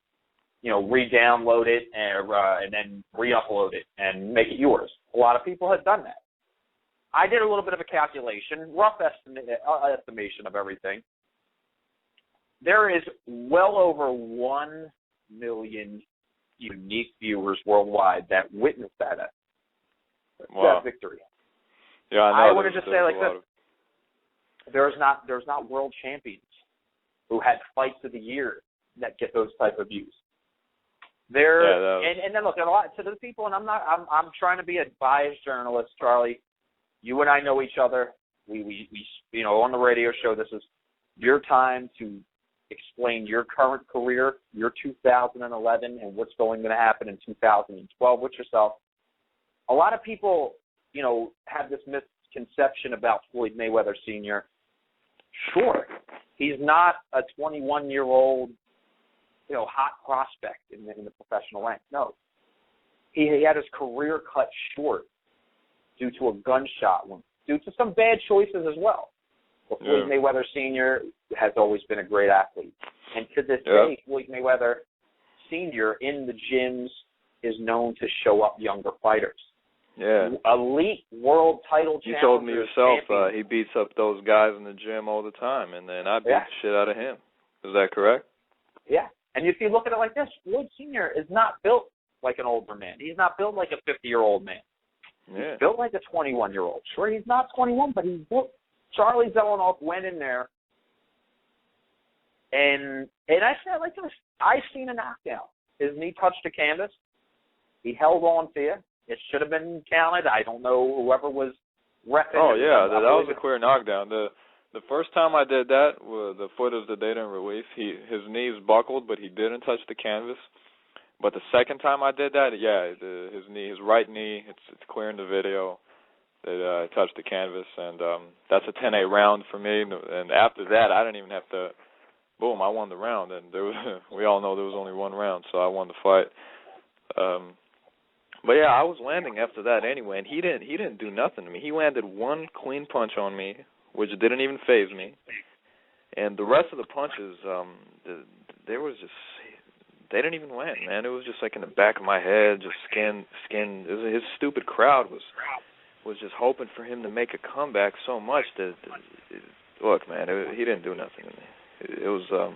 re-download it and then re-upload it and make it yours. A lot of people had done that. I did a little bit of a calculation, rough estimation of everything. There is well over 1 million unique viewers worldwide that witnessed that victory. Yeah, I know. I want to just say like this: there's not world champions who had fights of the year that get those type of views. And then look, a lot to the people, and I'm trying to be a biased journalist, Charlie. You and I know each other. We on the radio show, this is your time to explain your current career, your 2011, and what's going to happen in 2012 with yourself. A lot of people, have this misconception about Floyd Mayweather Sr. Sure, he's not a 21-year-old, hot prospect in the professional ranks. No, he had his career cut short due to a gunshot wound, due to some bad choices as well. But Floyd Mayweather Sr. has always been a great athlete. And to this day, Floyd Mayweather Sr. in the gyms is known to show up younger fighters. Yeah. Elite world title challengers. You told me yourself he beats up those guys in the gym all the time, and then I beat the shit out of him. Is that correct? Yeah. And if you look at it like this, Floyd Sr. is not built like an older man. He's not built like a 50-year-old man. Yeah. He's built like a 21-year-old. Sure, he's not 21, but he's built. Charlie Zelenoff went in there, and I said like this, I seen a knockdown. His knee touched the canvas. He held on to you. It should have been counted. I don't know whoever was reffing. Oh, yeah, that was a clear knockdown. The first time I did that, the foot of the data and relief, his knees buckled, but he didn't touch the canvas. But the second time I did that, his right knee, it's clear in the video that touched the canvas, and that's a 10-8 round for me. And after that, I didn't even have to. Boom! I won the round, and we all know there was only one round, so I won the fight. But yeah, I was landing after that anyway, and he didn't do nothing to me. He landed one clean punch on me, which didn't even faze me, and the rest of the punches, they didn't even land, man. It was just like in the back of my head, just skin. His stupid crowd was just hoping for him to make a comeback so much that look, man, he didn't do nothing to me. It was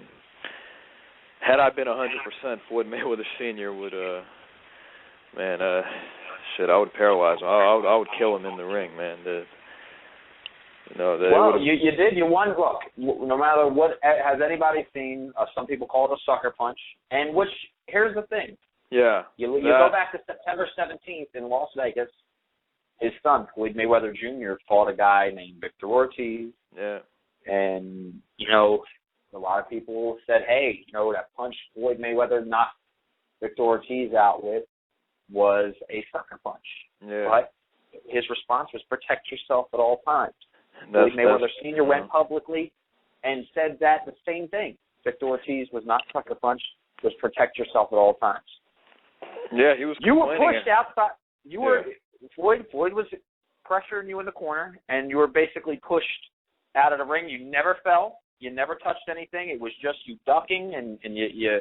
had I been 100%, Floyd Mayweather Sr. would I would paralyze him. I would kill him in the ring, man. You did. You won. Look, no matter what, has anybody seen? Some people call it a sucker punch. And here's the thing. Yeah. You go back to September 17th in Las Vegas. His son, Floyd Mayweather Jr., fought a guy named Victor Ortiz. Yeah. And a lot of people said, hey, that punch Floyd Mayweather knocked Victor Ortiz out with was a sucker punch. Yeah. But his response was protect yourself at all times. Floyd Mayweather Sr. went publicly and said that the same thing. Victor Ortiz was not sucker punch, was protect yourself at all times. Yeah, he was. You were pushed outside. Floyd was pressuring you in the corner, and you were basically pushed out of the ring. You never fell. You never touched anything. It was just you ducking, and you.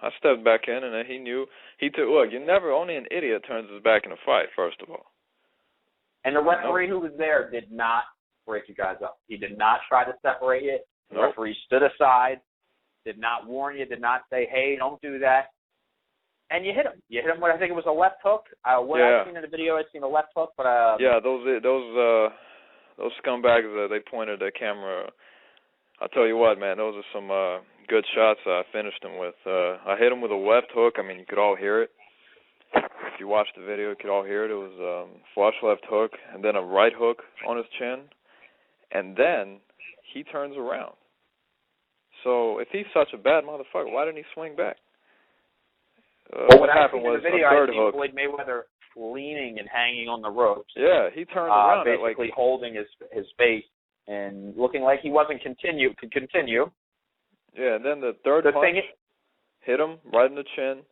I stepped back in, and he knew. Look, only an idiot turns his back in a fight, first of all. And the referee who was there did not break you guys up. He did not try to separate you. The referee stood aside, did not warn you, did not say, hey, don't do that. And you hit him. You hit him with, I think it was a left hook. I've seen in the video, I've seen a left hook. But those scumbags, they pointed the camera. I'll tell you what, man, those are some good shots I finished him with. I hit him with a left hook. I mean, you could all hear it. If you watch the video, you could all hear it. It was a flush left hook, and then a right hook on his chin, and then he turns around. So if he's such a bad motherfucker, why didn't he swing back? What happened was a third hook. Floyd Mayweather leaning and hanging on the ropes. Yeah, he turned around, basically holding his face and looking like he could continue. Yeah, and then the third punch hit him right in the chin,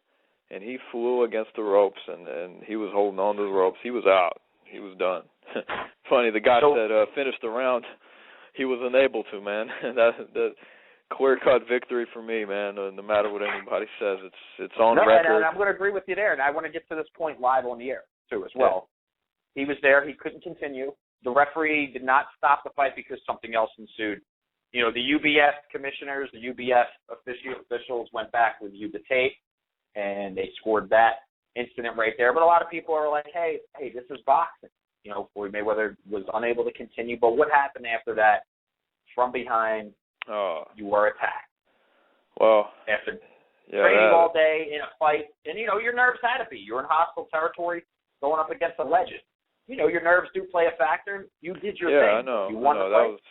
and he flew against the ropes, and he was holding on to the ropes. He was out. He was done. Funny, the guy said finished the round. He was unable to, man. that clear-cut victory for me, man. No matter what anybody says, it's on record. And I'm going to agree with you there, and I want to get to this point live on the air, too, as well. Yeah. He was there. He couldn't continue. The referee did not stop the fight because something else ensued. You know, the UBS commissioners, the UBS officials went back, reviewed the tape, and they scored that incident right there. But a lot of people are like, hey, this is boxing. You know, Floyd Mayweather was unable to continue. But what happened after that? From behind, you were attacked. Well, after training all day in a fight, and, you know, your nerves had to be. You're in hostile territory going up against a legend. You know, your nerves do play a factor. You did your thing. Yeah, I know. You won the fight.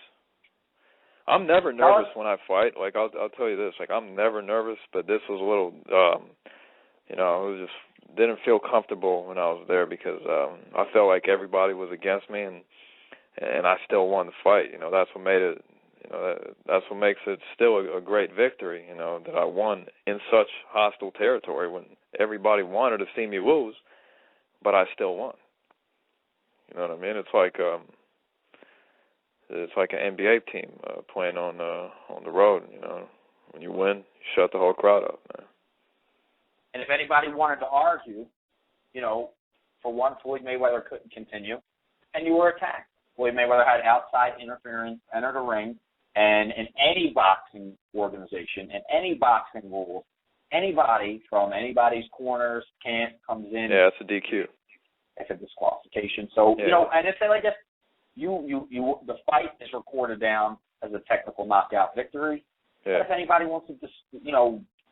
I'm never nervous when I fight. Like, I'll tell you this. Like, I'm never nervous, but this was a little, you know, it was just didn't feel comfortable when I was there because I felt like everybody was against me, and I still won the fight. You know, that's what made it. You know, that's what makes it still a great victory. You know, that I won in such hostile territory when everybody wanted to see me lose, but I still won. You know what I mean? It's like an NBA team playing on the road. You know, when you win, you shut the whole crowd up, man. And if anybody wanted to argue, you know, for one, Floyd Mayweather couldn't continue, and you were attacked. Floyd Mayweather had outside interference, entered the ring, and in any boxing organization, in any boxing rules, anybody from anybody's corners comes in. Yeah, it's a DQ. It's a disqualification. So, you know, and it's like this. The fight is recorded down as a technical knockout victory. Yeah. But if anybody wants to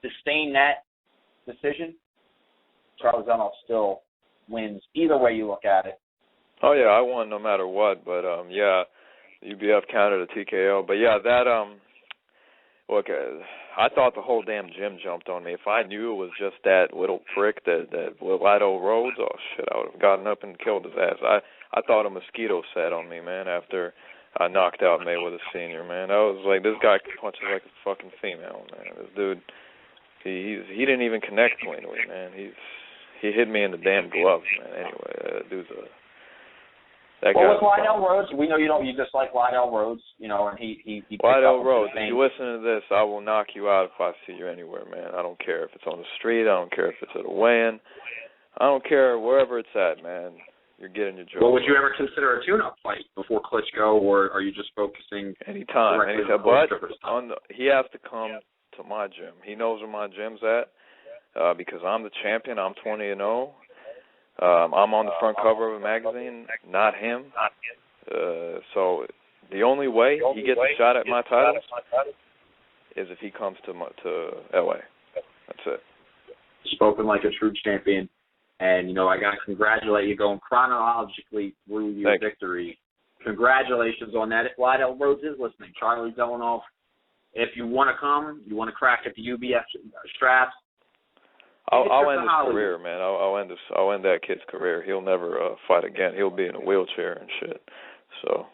disdain that decision, Charlie Zelenoff still wins either way you look at it. Oh yeah, I won no matter what. But UBF counted a TKO. But yeah, that look, I thought the whole damn gym jumped on me. If I knew it was just that little prick that Lido Rhodes, oh shit, I would have gotten up and killed his ass. I thought a mosquito sat on me, man, after I knocked out Mayweather Sr., man. I was like, this guy punches like a fucking female, man. This dude, he didn't even connect cleanly, man. He hit me in the damn gloves, man. Anyway, dude's that guy. Well, with Lydell Rhodes, we know you dislike Lydell Rhodes, you know, and he Lydell Rhodes, if you listen to this, I will knock you out if I see you anywhere, man. I don't care if it's on the street. I don't care if it's at a weigh-in. I don't care wherever it's at, man. You're getting your job. Well, would you ever consider a tune-up fight before Klitschko, or are you just focusing anytime? But he has to come to my gym. He knows where my gym's at because I'm the champion. I'm 20-0. I'm on the front cover of a magazine, not him. So the only way he gets a shot at my titles is if he comes to L.A. That's it. Spoken like a true champion. And, you know, I got to congratulate you going chronologically through your victory. Congratulations on that. If Lydell Rhodes is listening, Charlie Zelenoff, if you want to come, you want to crack at the UBF straps, I'll end his career, man. I'll end that kid's career. He'll never fight again. He'll be in a wheelchair and shit. So.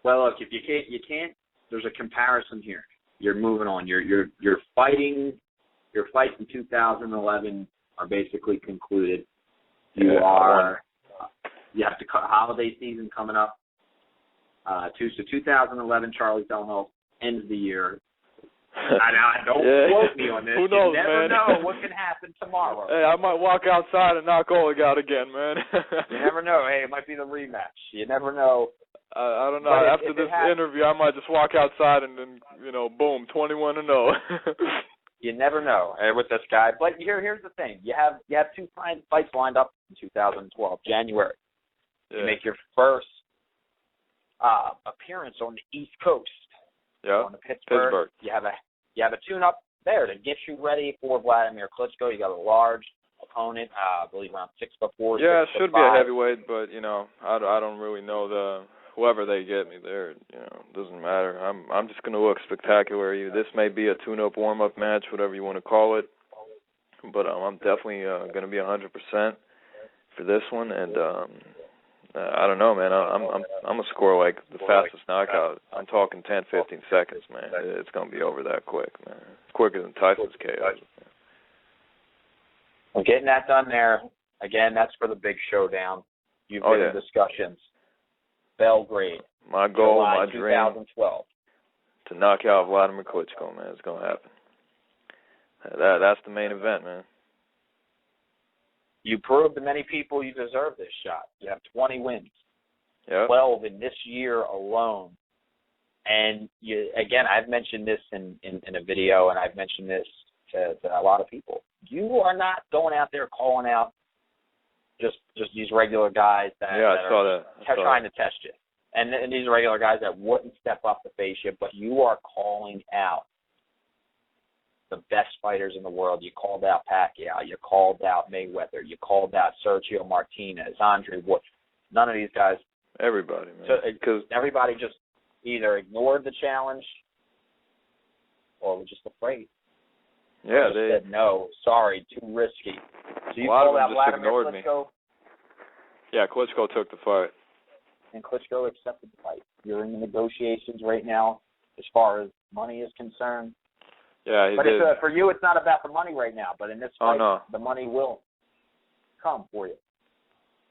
Well, look, if you can't. There's a comparison here. You're moving on. You're fighting. Your fights in 2011 are basically concluded. You have to cut holiday season coming up. So 2011, Charlie Zelenoff ends the year. Don't quote me on this. Who knows, you never man? know what can happen tomorrow. Hey, I might walk outside and knock Oleg out again, man. You never know. Hey, it might be the rematch. You never know. I don't know. After this interview, I might just walk outside and then, boom, 21-0. You never know with this guy. But here's the thing. You have two fights lined up in 2012, January. Yeah. You make your first appearance on the East Coast. Yeah. On the Pittsburgh. You have a tune-up there to get you ready for Vladimir Klitschko. You got a large opponent, I believe around 6'4". Yeah, it should be a heavyweight, but I don't really know whoever they get me there. It doesn't matter. I'm just gonna look spectacular. This may be a tune-up warm-up match, whatever you want to call it, but I'm definitely gonna be 100%. for this one, and I don't know, man. I'm gonna score like the fastest knockout. I'm talking 10, 15 seconds, man. It's gonna be over that quick, man. Quicker than Tyson's KO. Well, getting that done there, again, that's for the big showdown. You've been in discussions. Belgrade. My goal, July my dream, 2012. to knock out Vladimir Klitschko, man. It's gonna happen. That's the main event, man. You proved to many people you deserve this shot. You have 20 wins, 12 in this year alone. And again, I've mentioned this in a video, and I've mentioned this to a lot of people. You are not going out there calling out just these regular guys that, are trying to test you. And these regular guys that wouldn't step up to face you, but you are calling out the best fighters in the world. You called out Pacquiao. You called out Mayweather. You called out Sergio Martinez, Andre Wood. None of these guys. Everybody, man. Because everybody just either ignored the challenge or was just afraid. Yeah, they said no, sorry, too risky. So you a lot called of them out just Vladimir ignored Klitschko. me. Yeah, Klitschko took the fight. And Klitschko accepted the fight. You're in the negotiations right now as far as money is concerned. Yeah, he but did. For you, it's not about the money right now. But in this fight, the money will come for you.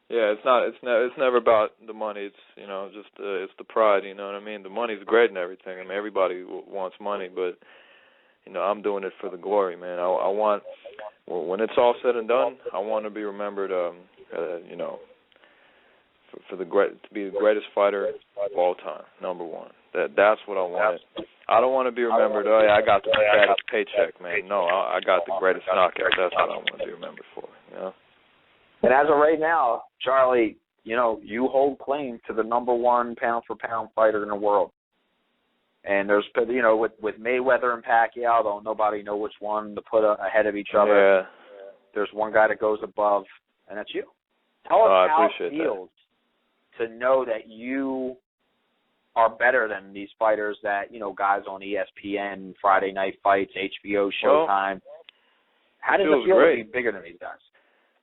Yeah, it's not. It's never about the money. It's just it's the pride. You know what I mean? The money's great and everything. I mean, everybody wants money, but I'm doing it for the glory, man. I want when it's all said and done, I want to be remembered. For to be the greatest fighter of all time, number one. That's what I want. I don't want to be remembered, oh, yeah, I got the fattest paycheck, man. No, I got the greatest knockout. That's what I want to be remembered for, And as of right now, Charlie, you hold claim to the number one pound-for-pound fighter in the world. And there's, with Mayweather and Pacquiao, though nobody know which one to put ahead of each other. Yeah. There's one guy that goes above, and that's you. Tell us how it feels to know that you are better than these fighters that, guys on ESPN, Friday Night Fights, HBO, Showtime. How does it feel to be bigger than these guys?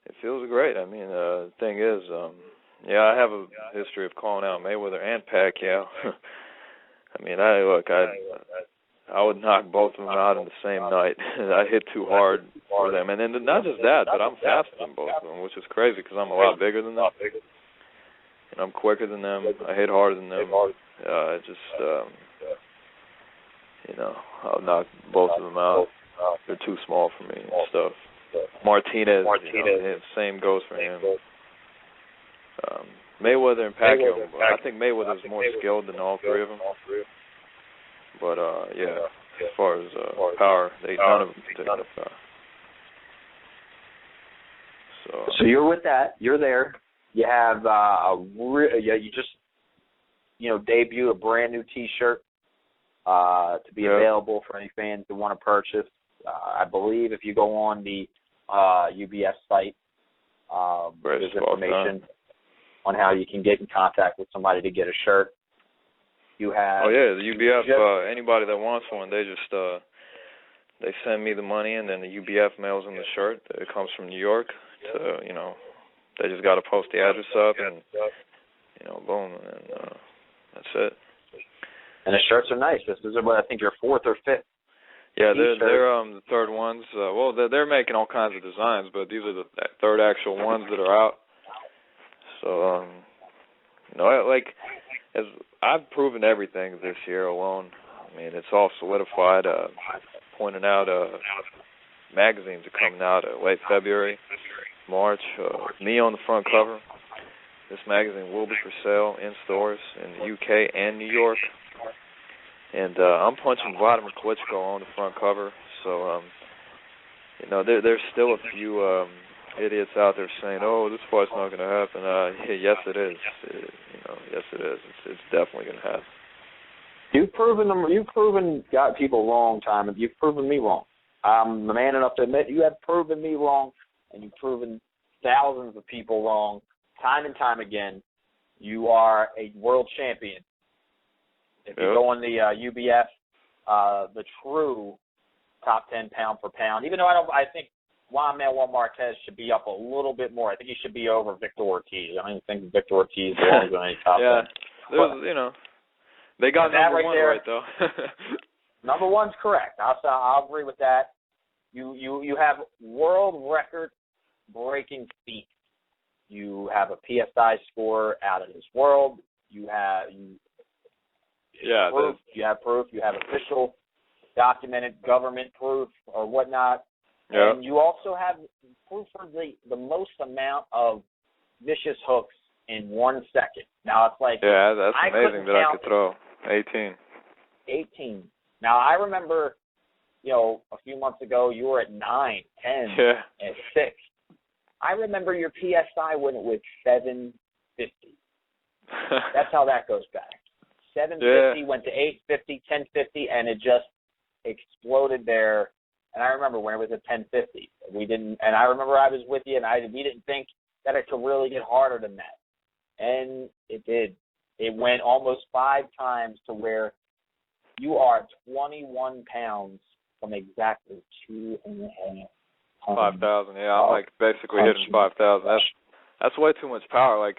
It feels great. I mean, the thing is, I have a history of calling out Mayweather and Pacquiao. I mean, I would knock both of them out in the same night. I hit too hard for them. And then not just that, but I'm faster than both of them, which is crazy because I'm a lot bigger than them. And I'm quicker than them. I hit harder than them. I'll knock both of them out. They're too small for me and stuff. Martinez, same goes for him. Mayweather and Pacquiao, I think Mayweather's more skilled than all three of them. But, as far as power, none of them can take enough power. So you're with that. You're there. You have you just debuted a brand new T-shirt to be available for any fans that want to purchase. I believe if you go on the UBS site, there's information on how you can get in contact with somebody to get a shirt. You have the UBF. Anybody that wants one, they just they send me the money, and then the UBF mails them the shirt. It comes from New York to They just got to post the address up and, boom, and that's it. And the shirts are nice. This is what I think your fourth or fifth. Yeah, they're the third ones. They're making all kinds of designs, but these are the third actual ones that are out. So, as I've proven everything this year alone. I mean, it's all solidified. Pointing out magazines are coming out late February. March, me on the front cover. This magazine will be for sale in stores in the UK and New York. And I'm punching Vladimir Klitschko on the front cover. So, there's still a few idiots out there saying, "Oh, this fight's not going to happen." Yes, it is. Yes, it is. It's definitely going to happen. You've proven got people wrong, time, and you've proven me wrong. I'm the man enough to admit you have proven me wrong. And you've proven thousands of people wrong time and time again. You are a world champion. If you go on the UBF, the true top 10 pound for pound, even though I think Juan Manuel Marquez should be up a little bit more. I think he should be over Victor Ortiz. I don't even think Victor Ortiz belongs on any top 10. Yeah, they got number right one there, right, though. number one's correct. I'll agree with that. You have world record breaking feet. You have a PSI score out of this world. You have proof. You have proof. You have official, documented government proof or whatnot. Yeah. And you also have proof for the most amount of vicious hooks in 1 second. Now it's like that's amazing that I could throw 18. 18. Now I remember, a few months ago you were at 9, 10, and 6. I remember your PSI went with 750. That's how that goes back. 750 went to 850, 1050, and it just exploded there. And I remember when it was at 1050, and I remember I was with you, and we didn't think that it could really get harder than that, and it did. It went almost 5 times to where you are 21 pounds from exactly 2.5 pounds. 5,000. Yeah, I'm like basically hitting 5,000. That's way too much power. Like,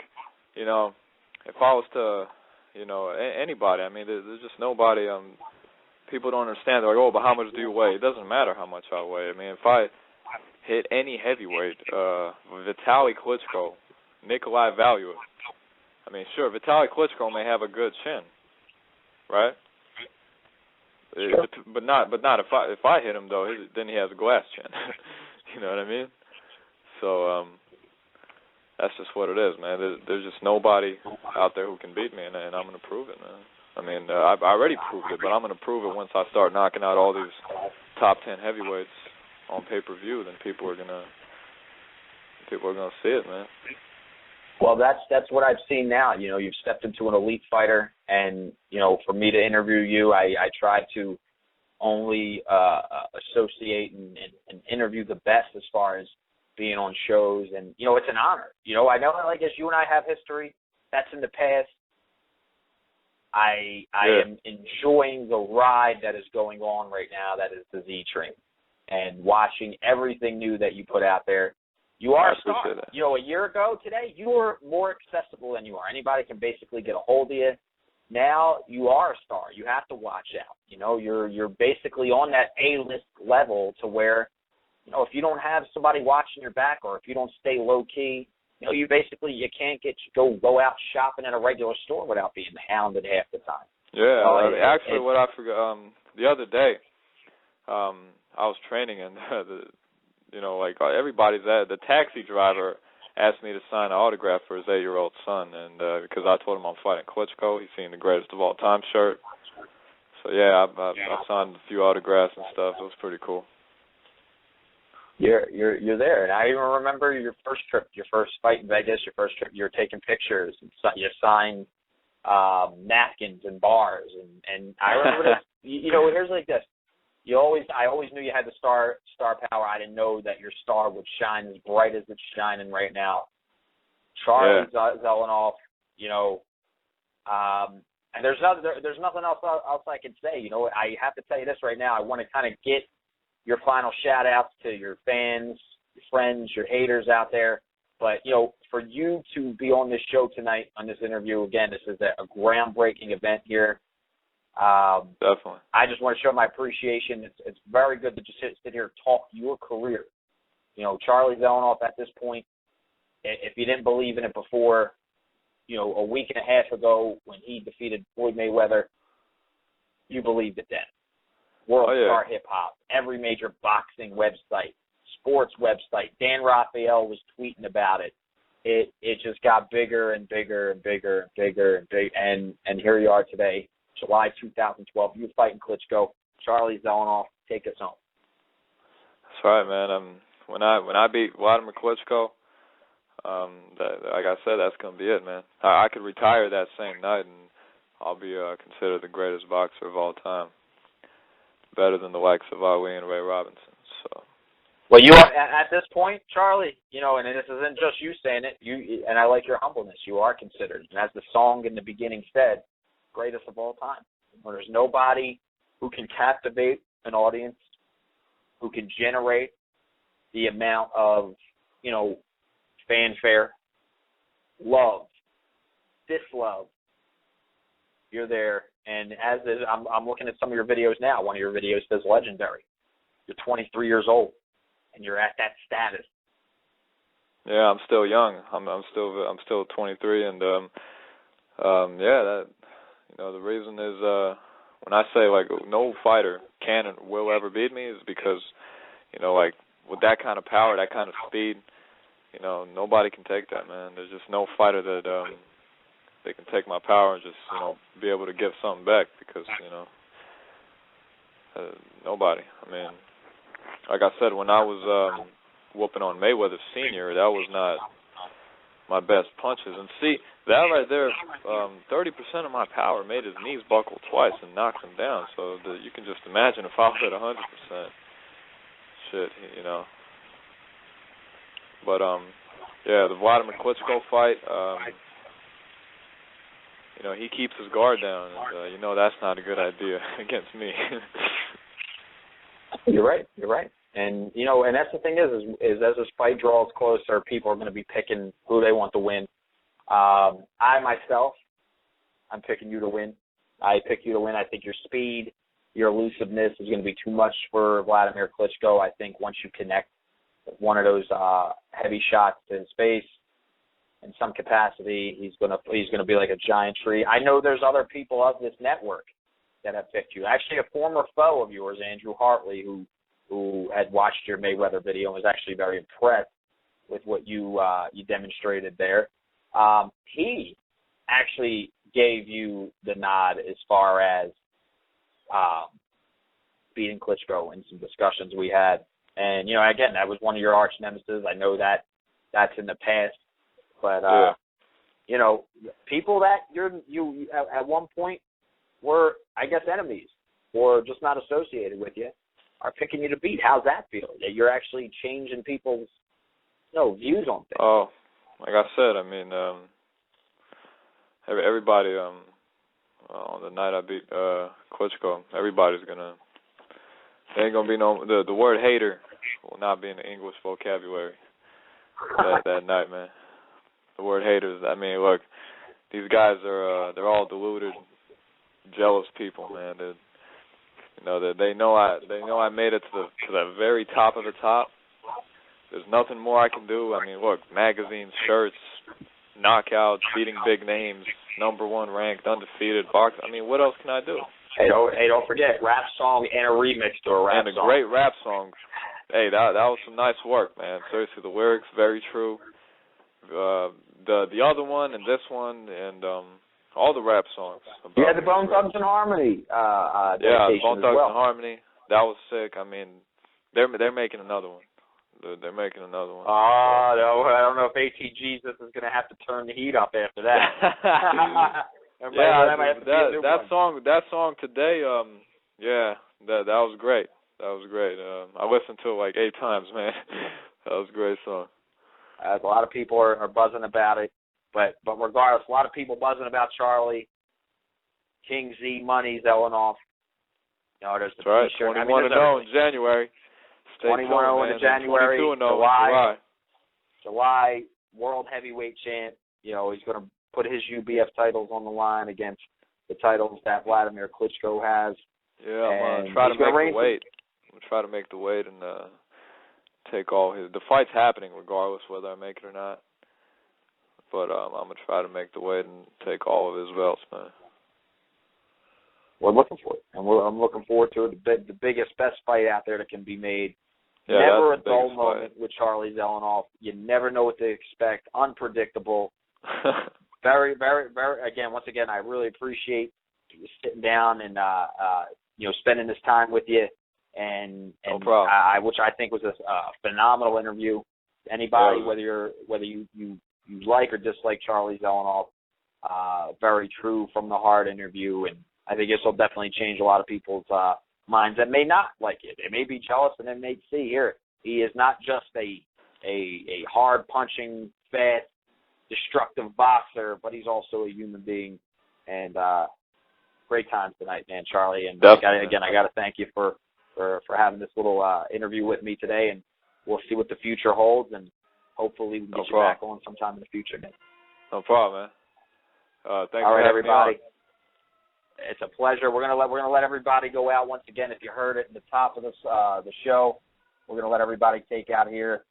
if I was to, anybody. I mean, there's just nobody. People don't understand. They're like, oh, but how much do you weigh? It doesn't matter how much I weigh. I mean, if I hit any heavyweight, Vitaly Klitschko, Nikolai Valuev. I mean, sure, Vitaly Klitschko may have a good chin, right? Sure. But not if I hit him though. Then he has a glass chin. You know what I mean? So that's just what it is, man. There's just nobody out there who can beat me, and I'm gonna prove it, man. I mean, I already proved it, but I'm going to prove it once I start knocking out all these top 10 heavyweights on pay-per-view. Then people are gonna see it, man. Well, that's what I've seen now. You've stepped into an elite fighter, and for me to interview you, I try to only associate and interview the best as far as being on shows, and it's an honor. I know, like, as you and I have history, that's in the past. I am enjoying the ride that is going on right now. That is the Z Train, and watching everything new that you put out there. You are a star. A year ago today, you were more accessible than you are. Anybody can basically get a hold of you. Now you are a star. You have to watch out. You're basically on that A-list level to where, if you don't have somebody watching your back, or if you don't stay low key, you can't go out shopping at a regular store without being hounded half the time. Yeah, actually, what I forgot the other day, I was training, and everybody's the taxi driver asked me to sign an autograph for his 8-year-old son, and because I told him I'm fighting Klitschko, he's seen the greatest of all time shirt. So yeah, I signed a few autographs and stuff. It was pretty cool. You're there, and I even remember your first trip, your first fight in Vegas, your first trip. You were taking pictures, and you signed napkins and bars, and I remember this. Here's like this. I always knew you had the star power. I didn't know that your star would shine as bright as it's shining right now. Charlie Zelenoff, and there's nothing else I can say. I have to tell you this right now. I want to kind of get your final shout-outs to your fans, your friends, your haters out there. But, for you to be on this show tonight, on this interview, again, this is a groundbreaking event here. Definitely. I just want to show my appreciation. It's very good to just sit here and talk your career. Charlie Zelenoff at this point, if you didn't believe in it before, a week and a half ago when he defeated Floyd Mayweather, you believed it then. World Star Hip Hop, every major boxing website, sports website. Dan Raphael was tweeting about it. It just got bigger and bigger and bigger and bigger and big, and here you are today, July 2012. You fighting Klitschko, Charlie Zelenoff. Take us home. That's right, man. When I beat Vladimir Klitschko, like I said, that's gonna be it, man. I could retire that same night, and I'll be considered the greatest boxer of all time. Better than the likes of Ali and Ray Robinson. So. Well, you are at this point, Charlie. And this isn't just you saying it. And I like your humbleness. You are considered, and as the song in the beginning said, greatest of all time. There's nobody who can captivate an audience, who can generate the amount of, fanfare, love, dislove. You're there, and I'm looking at some of your videos now. One of your videos says legendary. You're 23 years old, and you're at that status. Yeah, I'm still young. I'm still 23, and the reason is when I say like no fighter can and will ever beat me is because like with that kind of power, that kind of speed, nobody can take that, man. There's just no fighter that they can take my power and just be able to give something back because nobody. I mean, like I said, when I was whooping on Mayweather Sr., that was not my best punches. And see, that right there, 30% of my power made his knees buckle twice and knocked him down. So you can just imagine if I was at 100%. Shit, But, the Vladimir Klitschko fight, he keeps his guard down, and, that's not a good idea against me. You're right. And, and that's the thing is as this fight draws closer, people are going to be picking who they want to win. I, myself, I'm picking you to win. I pick you to win. I think your speed, your elusiveness is going to be too much for Vladimir Klitschko. I think once you connect with one of those heavy shots to his face in some capacity, he's going to be like a giant tree. I know there's other people of this network that have picked you. Actually, a former foe of yours, Andrew Hartley, who had watched your Mayweather video and was actually very impressed with what you demonstrated there. He actually gave you the nod as far as beating Klitschko in some discussions we had. And, again, that was one of your arch nemesis. I know that's in the past. But, people that you at one point were, I guess, enemies or just not associated with you are picking you to beat. How's that feel? That you're actually changing people's views on things. Oh, like I said, I mean, everybody on the night I beat Klitschko, everybody's gonna. There ain't gonna be the word hater will not be in the English vocabulary that night, man. The word haters. I mean, look, these guys are they're all deluded, jealous people, man. They know I made it to the very top of the top. There's nothing more I can do. I mean, look, magazines, shirts, knockouts, beating big names, #1 ranked, undefeated, box. I mean, what else can I do? Hey, don't forget, rap song and a remix to a rap song. And a great rap song. Hey, that was some nice work, man. Seriously, the lyrics, very true. The other one and this one and all the rap songs. You had the Bone Thugs and Harmony Bone Thugs as well. and Harmony. That was sick. I mean, they're making another one. They're making another one. Oh, no, I don't know if AT Jesus is going to have to turn the heat up after that. That song today, that was great. That was great. I listened to it like 8 times, man. That was a great song. A lot of people are buzzing about it, but regardless, a lot of people buzzing about Charlie, King Z, Money, Zelenoff. There's the That's right, T-shirt. 21-0 in January. 21-0 in January. 22-0 July World Heavyweight Champ. He's going to put his UBF titles on the line against the titles that Vladimir Klitschko has. Yeah, I'm going to try to make the weight. I'm going to try to make the weight and take all his. The fight's happening regardless whether I make it or not. But I'm going to try to make the weight and take all of his belts, man. We're looking for it, and I'm looking forward to it. The biggest, best fight out there that can be made. Yeah, never a dull moment with Charlie Zelenoff. You never know what to expect. Unpredictable. Very, very, very. Once again, I really appreciate you sitting down and spending this time with you. And no problem. Which I think was a phenomenal interview. Anybody, whether you like or dislike Charlie Zelenoff, very true from the heart interview, and I think this will definitely change a lot of people's minds that may not like it. They may be jealous, and they may see here he is not just a hard punching, fast, destructive boxer, but he's also a human being. And great times tonight, man, Charlie. And I got to thank you for having this little interview with me today. And we'll see what the future holds, and hopefully we can get you back on sometime in the future, man. No problem, man. Thanks All right, for having everybody. me on. It's a pleasure. We're gonna let everybody go out once again. If you heard it at the top of this the show, we're gonna let everybody take out here.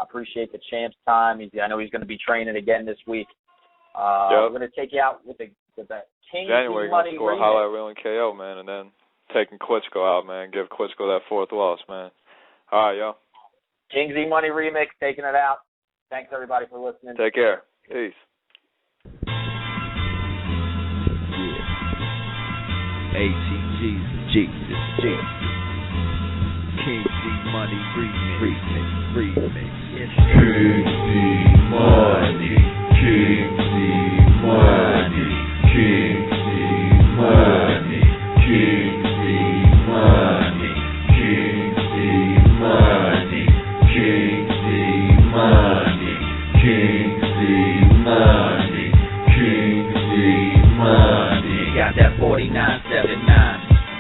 Appreciate the champ's time. I know he's gonna be training again this week. We're gonna take you out with the King January Money gonna score a highlight reel and KO, man, and then taking Klitschko out, man. Give Klitschko that 4th loss, man. All right, yo. King Z Money remix, taking it out. Thanks everybody for listening. Take care. Peace. ATG's Jesus. King Z Money remix. It's King Z Money. King Z Money. King Z Money. King Z Money. King Z Money. King Z Money. King Z Money. King Z Money. Got that 4979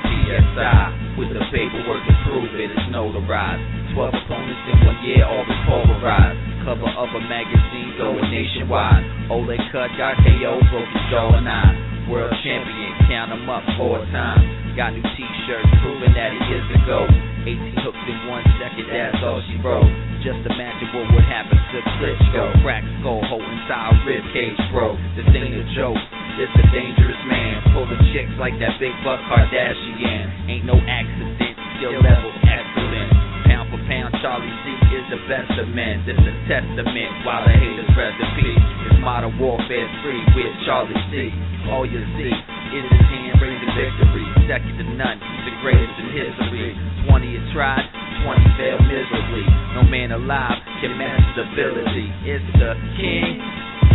PSI with the paperwork to prove it is notarized. 12 opponents in 1 year, all been pulverized. Cover of a magazine going nationwide. Oleg cut, got KO, broke his jaw and eye. World champion, count him up 4 times. Got new t-shirts proving that he is the GOAT. 18 hooks in 1 second, that's all she wrote. Just imagine what would happen to Klitschko. Crack skull, whole entire rib cage broke. This ain't a joke, this a dangerous man. Full of chicks like that big buck Kardashian. Ain't no accident, skill level excellent. Pound for pound, Charlie Z is the best of men. This a testament while the haters rest in peace. This modern warfare free with Charlie Z. All you see is his hand raising victory. Second to none, he's the greatest in history. 20 had tried, 20 failed miserably. No man alive can match his ability. It's the King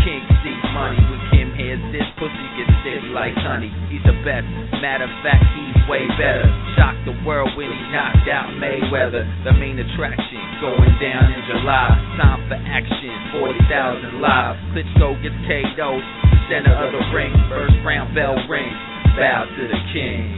Z Money. With him heads, this pussy gets sticky like honey. He's the best, matter of fact, he's way better. Shocked the world when he knocked out Mayweather. The main attraction going down in July. Time for action, 40,000 live. Klitschko gets KO'd, center of the ring. First round bell ring, bow to the king.